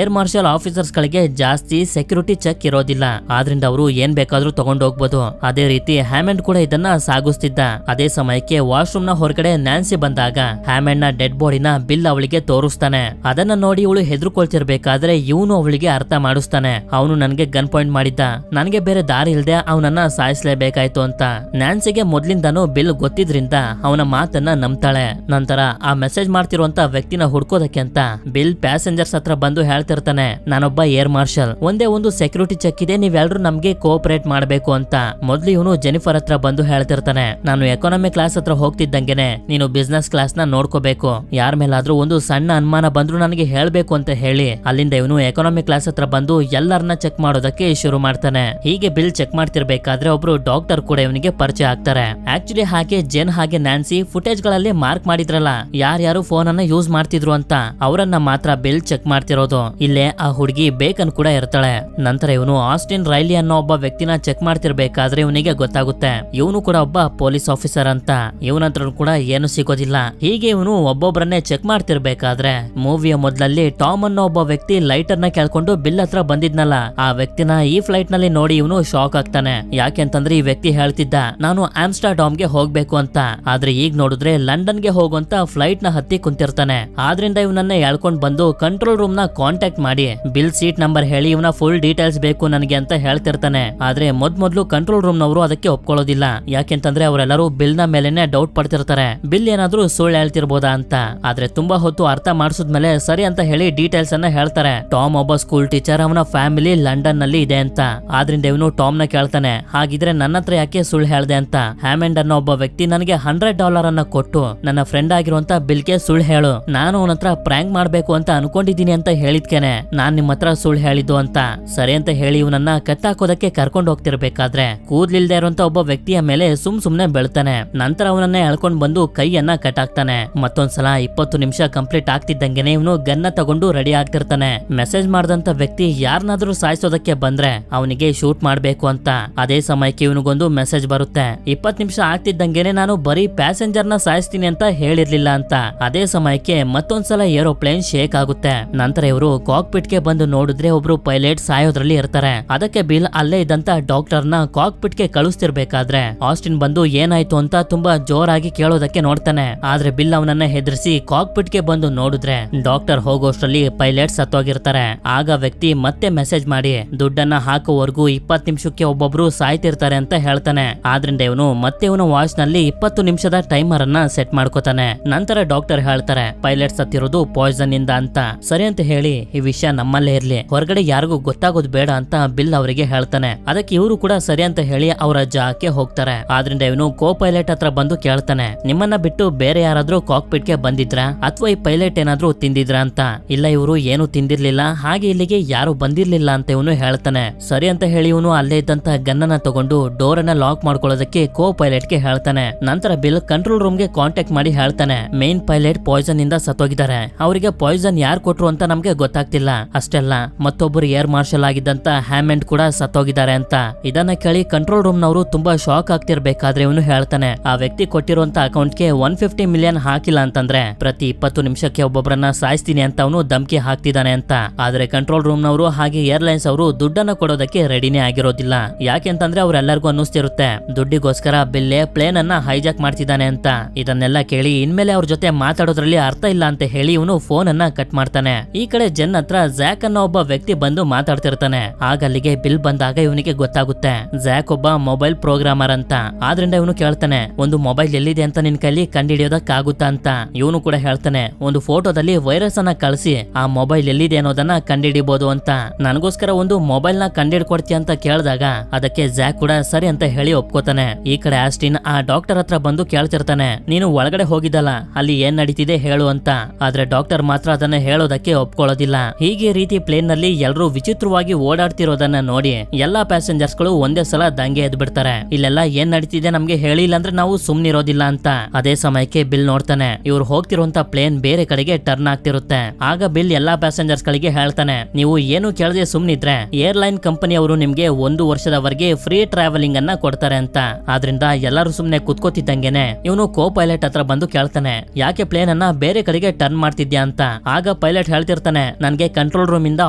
ಮಾರ್ಷಲ್ ಆಫೀಸರ್ಸ್ ಗಳಿಗೆ ಜಾಸ್ತಿ ಸೆಕ್ಯೂರಿಟಿ ಚೆಕ್ ಇರೋದಿಲ್ಲ, ಆದ್ರಿಂದ ಅವರು ಏನ್ ಬೇಕಾದ್ರೂ ತಗೊಂಡು ಹೋಗ್ಬೋದು. ಅದೇ ರೀತಿ ಹ್ಯಾಮಂಡ್ ಕೂಡ ಇದನ್ನ ಸಾಗಿಸ್ತಿದ್ದ. ಅದೇ ಸಮಯಕ್ಕೆ ವಾಶ್ರೂಮ್ ನ ಹೊರಗಡೆ ನ್ಯಾನ್ಸಿ ಬಂದಾಗ ಹ್ಯಾಮಂಡ್ ನ ಡೆಡ್ ಬಾಡಿನ ಬಿಲ್ ಅವಳಿಗೆ ತೋರಿಸ್ತಾನೆ. ಅದನ್ನ ನೋಡಿ ಇವಳು ಹೆದರ್ಕೊಳ್ತಿರ್ಬೇಕಾದ್ರೆ ಇವನು ಅವಳಿಗೆ ಅರ್ಥ ಮಾಡಿಸ್ತಾನೆ, ಅವನು ನನ್ಗೆ ಗನ್ ಪಾಯಿಂಟ್ ಮಾಡಿದ್ದ, ನನಗೆ ಬೇರೆ ದಾರಿ ಇಲ್ದೆ ಅವನನ್ನ ಸಾಯಿಸ್ಲೇಬೇಕಾಯ್ತು ಅಂತ. ನ್ಯಾನ್ಸಿಗೆ ಮೊದ್ಲಿಂದಾನು ಬಿಲ್ ಗೊತ್ತಿದ್ರಿಂದ ಅವನ ಮಾತನ್ನ ನಂಬ್ತಾಳೆ. ನಂತರ ಆ ಮೆಸೇಜ್ ಮಾಡ್ತಿರುವಂತ ವ್ಯಕ್ತಿನ ಹುಡ್ಕೋದಕ್ಕೆ ಅಂತ ಬಿಲ್ ಪ್ಯಾಸೆಂಜರ್ಸ್ ಹತ್ರ ಬಂದು ಹೇಳ್ತಿರ್ತಾನೆ, ನಾನೊಬ್ಬ ಏರ್ ಮಾರ್ಷಲ್, ಒಂದೇ ಒಂದು ಸೆಕ್ಯೂರಿಟಿ ಚೆಕ್ ಇದೆ, ನೀವೆಲ್ಲರೂ ನಮ್ಗೆ ಕೋಆಪರೇಟ್ ಮಾಡ್ಬೇಕು ಅಂತ. ಮೊದ್ಲು ಇವನು ಜೆನಿಫರ್ ಹತ್ರ ಬಂದು ಹೇಳ್ತಿರ್ತಾನೆ, ನಾನು ಎಕಾನಮಿ ಕ್ಲಾಸ್ ಹತ್ರ ಹೋಗ್ತಿದ್ದಂಗೆನೆ ನೀನು ಬಿಸ್ನೆಸ್ ಕ್ಲಾಸ್ ನ ನೋಡ್ಕೋಬೇಕು, ಯಾರ ಮೇಲಾದ್ರೂ ಒಂದು ಸಣ್ಣ ಅನುಮಾನ ಬಂದ್ರು ನನಗೆ ಹೇಳ್ಬೇಕು ಅಂತ ಹೇಳಿ ಅಲ್ಲಿಂದ ಇವನು ಎಕಾನಮಿ ಕ್ಲಾಸ್ ಹತ್ರ ಬಂದು ಎಲ್ಲರನ್ನ ಚೆಕ್ ಮಾಡೋದಕ್ಕೆ ಶುರು ಮಾಡ್ತಾನೆ. ಹೀಗೆ ಬಿಲ್ ಚೆಕ್ ಮಾಡ್ತಿರ್ಬೇಕಾದ್ರೆ ಒಬ್ರು ಡಾಕ್ಟರ್ ಕೂಡ ಇವನಿಗೆ ಪರಿಚಯ ಆಗ್ತಾರೆ. ಆಕ್ಚುಲಿ ಹಾಗೆ ಜೆನ್ ಹಾಗೆ ನ್ಯಾನ್ಸಿ ಫುಟೇಜ್ ಗಳಲ್ಲಿ ಮಾರ್ಕ್ ಮಾಡಿದ್ರಲ್ಲ ಯಾರ್ಯಾರು ಫೋನ್ ಅನ್ನ ಯೂಸ್ ಮಾಡ್ತಿದ್ರು ಅಂತ, ಅವರನ್ನ ಮಾತ್ರ ಬಿಲ್ ಚೆಕ್ ಮಾಡ್ತಿರೋದು. ಇಲ್ಲೇ ಆ ಹುಡುಗಿ ಬೇಕನ್ ಕೂಡ ಇರ್ತಾಳೆ. ನಂತರ ಇವನು ಆಸ್ಟಿನ್ ರೈಲಿ ಅನ್ನೋ ಒಬ್ಬ ವ್ಯಕ್ತಿನ ಚೆಕ್ ಮಾಡ್ತಿರ್ಬೇಕಾದ್ರೆ ಇವನಿಗೆ ಗೊತ್ತಾಗುತ್ತೆ ಇವನು ಕೂಡ ಒಬ್ಬ ಪೊಲೀಸ್ ಆಫೀಸರ್ ಅಂತ. ಇವನತ್ರ ಕೂಡ ಏನು ಸಿಗೋದಿಲ್ಲ. ಹೀಗೆ ಇವನು ಒಬ್ಬೊಬ್ಬರನ್ನೇ ಚೆಕ್ ಮಾಡ್ತಿರ್ಬೇಕಾದ್ರೆ ಮೂವಿಯ ಮೊದಲಲ್ಲಿ ಟಾಮ್ ಅನ್ನೋ ಒಬ್ಬ ವ್ಯಕ್ತಿ ಲೈಟರ್ ನ ಕೇಳ್ಕೊಂಡು ಬಿಲ್ ಹತ್ರ ಬಂದಿದ್ನಲ್ಲ, ಆ ವ್ಯಕ್ತಿನ ಈ ಫ್ಲೈಟ್ ನಲ್ಲಿ ನೋಡಿ ಇವನು ಶಾಕ್ ಆಗ್ತಾನೆ. ಯಾಕೆಂತಂದ್ರೆ ಈ ವ್ಯಕ್ತಿ ಹೇಳ್ತಿದ್ದ ನಾನು ಆಮ್ಸ್ಟರ್ಡಾಮ್ ಗೆ ಹೋಗ್ಬೇಕು ಅಂತ, ಆದ್ರೆ ಈಗ ನೋಡಿದ್ರೆ ಲಂಡನ್ ಗೆ ಹೋಗುವಂತ ಫ್ಲೈಟ್ ನ ಹತ್ತಿ ಕುಂತಿರ್ತಾನೆ. ಆದ್ರಿಂದ ಇವನನ್ನ ಎಳ್ಕೊಂಡ್ ಬಂದು ಕಂಟ್ರೋಲ್ ರೂಮ್ ನ ಕಾಂಟ್ಯಾಕ್ಟ್ ಮಾಡಿ ಬಿಲ್ ಸೀಟ್ ನಂಬರ್ ಹೇಳಿ ಇವನ ಫುಲ್ ಡೀಟೇಲ್ಸ್ ಬೇಕು ನನಗೆ ಅಂತ ಹೇಳ್ತಿರ್ತಾನೆ. ಆದ್ರೆ ಮೊದ್ಲು ಕಂಟ್ರೋಲ್ ರೂಮ್ ನವರು ಅದಕ್ಕೆ ಒಪ್ಕೊಳ್ಳೋದಿಲ್ಲ. ಯಾಕೆಂತಂದ್ರೆ ಅವರೆಲ್ಲರೂ ಬಿಲ್ ನ ಮೇಲೆನೆ ಡೌಟ್ ಪಡ್ತಿರ್ತಾರೆ, ಬಿಲ್ ಏನಾದ್ರೂ ಸುಳ್ಳು ಹೇಳ್ತಿರ್ಬೋದಾ ಅಂತ. ಆದ್ರೆ ತುಂಬಾ ಹೊತ್ತು ಅರ್ಥ ಮಾಡಿಸಿದ್ಮೇಲೆ ಸರಿ ಅಂತ ಹೇಳಿ ಡೀಟೇಲ್ಸ್ ಅನ್ನ ಹೇಳ್ತಾರೆ. ಟಾಮ್ ಒಬ್ಬ ಸ್ಕೂಲ್ ಟೀಚರ್, ಅವನ ಫ್ಯಾಮಿಲಿ ಲಂಡನ್ ನಲ್ಲಿ ಇದೆ ಅಂತ. ಆದ್ರಿಂದ ಇವನು ಟಾಮ್ ನ ಕೇಳ್ತಾನೆ, ಹಾಗಿದ್ರೆ ನನ್ನ ಹತ್ರ ಯಾಕೆ ಸುಳ್ಳು ಹೇಳ್ದೆ ಅಂತ. ಹ್ಯಾಮಂಡ್ ಅನ್ನೋ ಒಬ್ಬ ವ್ಯಕ್ತಿ ನನಗೆ $100 ಅನ್ನ ಕೊಟ್ಟು ನನ್ನ ಫ್ರೆಂಡ್ ಆಗಿರುವಂತ ಬಿಲ್ಗೆ ಸುಳ್ಳು ಹೇಳು, ನಾನು ಅವನ ಹತ್ರ ಪ್ರ್ಯಾಂಕ್ ಮಾಡ್ಬೇಕು ಅಂತ ಅನ್ಕೊಂಡಿದೀನಿ ಅಂತ ಹೇಳಿದ್ಕೇನೆ ನಾನ್ ನಿಮ್ಮ ಹತ್ರ ಸುಳ್ಳು ಹೇಳಿದ್ದು ಅಂತ. ಸರಿ ಅಂತ ಹೇಳಿ ಇವನನ್ನ ಕಟ್ಟಾಕೋದಕ್ಕೆ ಕರ್ಕೊಂಡು ಹೋಗ್ತಿರ್ಬೇಕಾದ್ರೆ ಕೂದ್ಲಿಲ್ದೇ ಇರುವಂತ ಒಬ್ಬ ವ್ಯಕ್ತಿಯ ಮೇಲೆ ಸುಮ್ನೆ ಬೆಳ್ತಾನೆ. ನಂತರ ಅವನನ್ನ ಎಳ್ಕೊಂಡ್ ಬಂದು ಕೈಯನ್ನ ಕಟ್ಟಾಕ್ತಾನೆ. ಮತ್ತೊಂದ್ಸಲ 20 ನಿಮಿಷ ಕಂಪ್ಲೀಟ್ ಆಗ್ತಿದ್ದಂಗೆನೆ ಇವನು ಗನ್ನ ತಗೊಂಡು ರೆಡಿ ಆಗ್ತಿರ್ತಾನೆ. ಮೆಸೇಜ್ ಮಾಡಿದಂತ ವ್ಯಕ್ತಿ ಯಾರನ್ನಾದ್ರೂ ಸಾಯಿಸೋದಕ್ಕೆ ಬಂದ್ರೆ ಅವನಿಗೆ ಶೂಟ್ ಮಾಡ್ಬೇಕು ಅಂತ. ಅದೇ ಸಮಯಕ್ಕೆ ಇವನಿಗೊಂದು ಮೆಸೇಜ್ ಬರುತ್ತೆ, 20 ನಿಮಿಷ ಆಗ್ತಿದ್ದಂಗೆನೆ ನಾನು ಬರೀ ಪ್ಯಾಸೆಂಜರ್ ನ ಸಾಯಿಸ್ತೀನಿ ಅಂತ ಹೇಳಿರ್ಲಿಲ್ಲ ಅಂತ. ಅದೇ ಸಮಯಕ್ಕೆ ಮತ್ತೊಂದ್ಸಲ ಏರೋಪ್ಲೇನ್ ಶೇಕ್ ಆಗುತ್ತೆ. ನಂತರ ಇವರು ಕಾಕ್ಪಿಟ್ ಗೆ ಬಂದು ನೋಡಿದ್ರೆ ಒಬ್ರು ಪೈಲಟ್ ಸಾಯೋದ್ರಲ್ಲಿ ಇರ್ತಾರೆ. ಅದಕ್ಕೆ ಬಿಲ್ ಅಲ್ಲೇ ಇದ್ದಂತ ಡಾಕ್ಟರ್ ನ ಕಾಕ್ಪಿಟ್ ಗೆ ಕಳಿಸ್ತಿರ್ಬೇಕಾದ್ರೆ ಆಸ್ಟಿನ್ ಬಂದು ಏನಾಯ್ತು ಅಂತ ತುಂಬಾ ಜೋರಾಗಿ ಕೇಳೋದಕ್ಕೆ ನೋಡ್ತಾನೆ. ಆದ್ರೆ ಬಿಲ್ ಅವನನ್ನ ಹೆದರಿಸಿ ಕಾಕ್ಪಿಟ್ ಗೆ ಬಂದು ನೋಡಿದ್ರೆ ಡಾಕ್ಟರ್ ಹೋಗೋಷ್ಟ್ರಲ್ಲಿ ಪೈಲಟ್ ಸತ್ತೋಗಿರ್ತಾರೆ. ಆಗ ವ್ಯಕ್ತಿ ಮತ್ತೆ ಮೆಸೇಜ್ ಮಾಡಿ ದುಡ್ಡನ್ನ ಹಾಕುವವರೆಗೂ 20 ನಿಮಿಷಕ್ಕೆ ಒಬ್ಬೊಬ್ರು ಸಾಯ್ತಿರ್ತಾರೆ ಅಂತ ಹೇಳ್ತಾನೆ. ಆದ್ರಿಂದ ಇವನು ಮತ್ತೆ ಇವನ ವಾಚ್ ನಲ್ಲಿ 20 ನಿಮಿಷದ ಟೈಮರ್ ಅನ್ನ ಸೆಟ್ ಮಾಡ್ಕೋತಾನೆ. ನಂತರ ಡಾಕ್ಟರ್ ಹೇಳ್ತಾರೆ ಪೈಲಟ್ ಸತ್ತಿರೋದು ಪಾಯ್ಸನ್ ಇಂದ ಅಂತ. ಸರಿ ಅಂತ ಹೇಳಿ ಈ ವಿಷಯ ನಮ್ಮಲ್ಲೇ ಇರ್ಲಿ, ಹೊರಗಡೆ ಯಾರಿಗೂ ಗೊತ್ತಾಗೋದು ಬೇಡ ಅಂತ ಬಿಲ್ ಅವರಿಗೆ ಹೇಳ್ತಾನೆ. ಅದಕ್ಕೆ ಇವರು ಕೂಡ ಸರಿ ಅಂತ ಹೇಳಿ ಅವರ ಜಾಗಕ್ಕೆ ಹೋಗ್ತಾರೆ. ಆದ್ರಿಂದ ಇವನು ಕೋ ಪೈಲಟ್ ಹತ್ರ ಬಂದು ಕೇಳ್ತಾನೆ, ನಿಮ್ಮನ್ನ ಬಿಟ್ಟು ಬೇರೆ ಯಾರಾದ್ರೂ ಕಾಕ್ಪಿಟ್ ಗೆ ಬಂದಿದ್ರಾ ಅಥವಾ ಈ ಪೈಲಟ್ ಏನಾದ್ರೂ ತಿಂದಿದ್ರ ಅಂತ. ಇಲ್ಲ, ಇವರು ಏನು ತಿಂದಿರ್ಲಿಲ್ಲ, ಹಾಗೆ ಇಲ್ಲಿಗೆ ಯಾರು ಬಂದಿರ್ಲಿಲ್ಲ ಅಂತ ಇವನು ಹೇಳ್ತಾನೆ. ಸರಿ ಅಂತ ಹೇಳಿ ಇವನು ಅಲ್ಲೇ ಇದ್ದಂತ ಗನ್ನನ್ನ ತಗೊಂಡು ಡೋರ್ ಅನ್ನ ಲಾಕ್ ಮಾಡ್ಕೊಳ್ಳೋದಕ್ಕೆ ಕೋ ಪೈಲಟ್ ಗೆ ಹೇಳ್ತಾನೆ. ನಂತರ ಬಿಲ್ ಕಂಟ್ರೋಲ್ ರೂಮ್ ಗೆ ಕಾಂಟ್ಯಾಕ್ಟ್ ಮಾಡಿ ಹೇಳ್ತಾನೆ, ಮೇನ್ ಪೈಲಟ್ ಪಾಯ್ಸನ್ ಇಂದ ಸತ್ತೋಗಿದ್ದಾರೆ, ಅವರಿಗೆ ಪಾಯ್ಸನ್ ಯಾರು ಕೊಟ್ರು ಅಂತ ನಮ್ಗೆ ಗೊತ್ತಾಗ್ತಿಲ್ಲ. ಅಷ್ಟೆಲ್ಲ ಮತ್ತೊಬ್ಬರು ಏರ್ ಮಾರ್ಷಲ್ ಆಗಿದ್ದಂತ ಹ್ಯಾಮೆಂಡ್ ಕೂಡ ಸತ್ತೋಗಿದ್ದಾರೆ ಅಂತ. ಇದನ್ನ ಕೇಳಿ ಕಂಟ್ರೋಲ್ ರೂಮ್ ನವರು ತುಂಬಾ ಶಾಕ್ ಆಗ್ತಿರ್ಬೇಕಾದ್ರೆ ಇವನು ಹೇಳ್ತಾನೆ, ಆ ವ್ಯಕ್ತಿ ಕೊಟ್ಟಿರುವಂತ ಅಕೌಂಟ್ ಗೆ 150 ಮಿಲಿಯನ್ ಹಾಕಿಲ್ಲ ಅಂತಂದ್ರೆ ಪ್ರತಿ 20 ನಿಮಿಷಕ್ಕೆ ಒಬ್ಬೊಬ್ಬರನ್ನ ಸಾಯಿಸ್ತೀನಿ ಅಂತ ಅವನು ಧಮಕಿ ಹಾಕ್ತಿದ್ದಾನೆ ಅಂತ. ಆದ್ರೆ ಕಂಟ್ರೋಲ್ ರೂಮ್ ನವರು ಹಾಗೆ ಏರ್ಲೈನ್ಸ್ ಅವರು ದುಡ್ಡನ್ನ ಕೊಡೋದಕ್ಕೆ ರೆಡಿನೇ ಆಗಿರೋದಿಲ್ಲ. ಯಾಕೆಂತಂದ್ರೆ ಅವ್ರೆಲ್ಲರಿಗೂ ಅನ್ನಿಸ್ತಿರುತ್ತೆ ದುಡ್ಡಿಗೋಸ್ಕರ ಬಿಲ್ಲೆ ಪ್ಲೇನ್ ಅನ್ನ ಹೈಜಾಕ್ ಮಾಡ್ತಿದ್ದಾನೆ ಅಂತ. ಇದನ್ನೆಲ್ಲ ಕೇಳಿ ಇನ್ಮೇಲೆ ಅವ್ರ ಜೊತೆ ಮಾತಾಡೋದ್ರಲ್ಲಿ ಅರ್ಥ ಇಲ್ಲ ಅಂತ ಹೇಳಿ ಇವನು ಫೋನ್ ಅನ್ನ ಕಟ್ ಮಾಡ್ತಾನೆ. ಈ ಕಡೆ ಜೆನ್ ಹತ್ರ ಜ್ಯಾಕ್ ಅನ್ನೋ ಒಬ್ಬ ವ್ಯಕ್ತಿ ಬಂದು ಮಾತಾಡ್ತಿರ್ತಾನೆ. ಆಗ ಅಲ್ಲಿಗೆ ಬಿಲ್ ಬಂದಾಗ ಇವನಿಗೆ ಗೊತ್ತಾಗುತ್ತೆ ಜ್ಯಾಕ್ ಒಬ್ಬ ಮೊಬೈಲ್ ಪ್ರೋಗ್ರಾಮರ್ ಅಂತ. ಆದ್ರಿಂದ ಇವನು ಕೇಳ್ತಾನೆ, ಒಂದು ಮೊಬೈಲ್ ಎಲ್ಲಿದೆ ಅಂತ ನಿನ್ ಕೈಲಿ ಕಂಡಿಡಿಯೋದಕ್ಕಾಗುತ್ತಾ ಅಂತ. ಇವನು ಕೂಡ ಹೇಳ್ತಾನೆ, ಒಂದು ಫೋಟೋದಲ್ಲಿ ವೈರಸ್ ಅನ್ನ ಕಳಿಸಿ ಆ ಮೊಬೈಲ್ ಎಲ್ಲಿದೆ ಅನ್ನೋದನ್ನ ಕಂಡಿಡಿಬಹುದು ಅಂತ. ನನಗೋಸ್ಕರ ಒಂದು ಮೊಬೈಲ್ ನ ಕಂಡಿಡ್ಕೊಡ್ತೀಯ ಅಂತ ಕೇಳಿದಾಗ ಅದಕ್ಕೆ ಜ್ಯಾಕ್ ಕೂಡ ಸರಿ ಅಂತ ಹೇಳಿ ಒಪ್ಕೋತಾನೆ. ಈ ಕಡೆ ಆಸ್ಟಿನ್ ಆ ಡಾಕ್ಟರ್ ಹತ್ರ ಬಂದು ಕೇಳ್ತಿರ್ತಾನೆ, ನೀನು ಒಳಗಡೆ ಹೋಗಿದ್ದಲ್ಲ, ಅಲ್ಲಿ ಏನ್ ನಡೀತಿದೆ ಹೇಳು ಅಂತ. ಆದ್ರೆ ಡಾಕ್ಟರ್ ಮಾತ್ರ ಅದನ್ನ ಹೇಳೋದಕ್ಕೆ ಒಪ್ಕೊಳ್ಳೋದಿಲ್ಲ. ಹೀಗೆ ರೀತಿ ಪ್ಲೇನ್ ನಲ್ಲಿ ಎಲ್ಲರೂ ವಿಚಿತ್ರವಾಗಿ ಓಡಾಡ್ತಿರೋದನ್ನ ನೋಡಿ ಎಲ್ಲಾ ಪ್ಯಾಸೆಂಜರ್ಸ್ ಗಳು ಒಂದೇ ಸಲ ದಂಗೆ ಎದ್ದು ಬಿಡ್ತಾರೆ. ಇಲ್ಲೆಲ್ಲ ಏನ್ ನಡೀತಿದೆ ನಮ್ಗೆ ಹೇಳಿಲ್ಲ ಅಂದ್ರೆ ನಾವು ಸುಮ್ನಿರೋದಿಲ್ಲ ಅಂತ. ಅದೇ ಸಮಯಕ್ಕೆ ಬಿಲ್ ನೋಡ್ತಾನೆ, ಇವ್ರು ಹೋಗ್ತಿರುವಂತ ಪ್ಲೇನ್ ಬೇರೆ ಕಡೆಗೆ ಟರ್ನ್ ಆಗ್ತಿರುತ್ತೆ. ಆಗ ಬಿಲ್ ಎಲ್ಲಾ ಪ್ಯಾಸೆಂಜರ್ಸ್ ಗಳಿಗೆ ಹೇಳ್ತಾನೆ, ನೀವು ಏನು ಕೇಳದೆ ಸುಮ್ನಿದ್ರೆ ಏರ್ಲೈನ್ ಕಂಪನಿ ಅವರು ನಿಮ್ಗೆ 1 ವರ್ಷದವರೆಗೆ ಫ್ರೀ ಟ್ರಾವೆಲಿಂಗ್ ಅನ್ನ ಕೊಡ್ತಾರೆ ಅಂತ. ಆದ್ರಿಂದ ಎಲ್ಲರೂ ಸುಮ್ನೆ ಕುತ್ಕೋತಿದ್ದಂಗೆನೆ ಇವನು ಕೋ ಪೈಲಟ್ ಹತ್ರ ಬಂದು ಕೇಳ್ತಾನೆ, ಯಾಕೆ ಪ್ಲೇನ್ ಅನ್ನ ಬೇರೆ ಕಡೆಗೆ ಟರ್ನ್ ಮಾಡ್ತಿದ್ಯಾ ಅಂತ. ಆಗ ಪೈಲಟ್ ಹೇಳ್ತಿರ್ತಾನೆ, ನನ್ಗೆ ಕಂಟ್ರೋಲ್ ರೂಮ್ ಇಂದ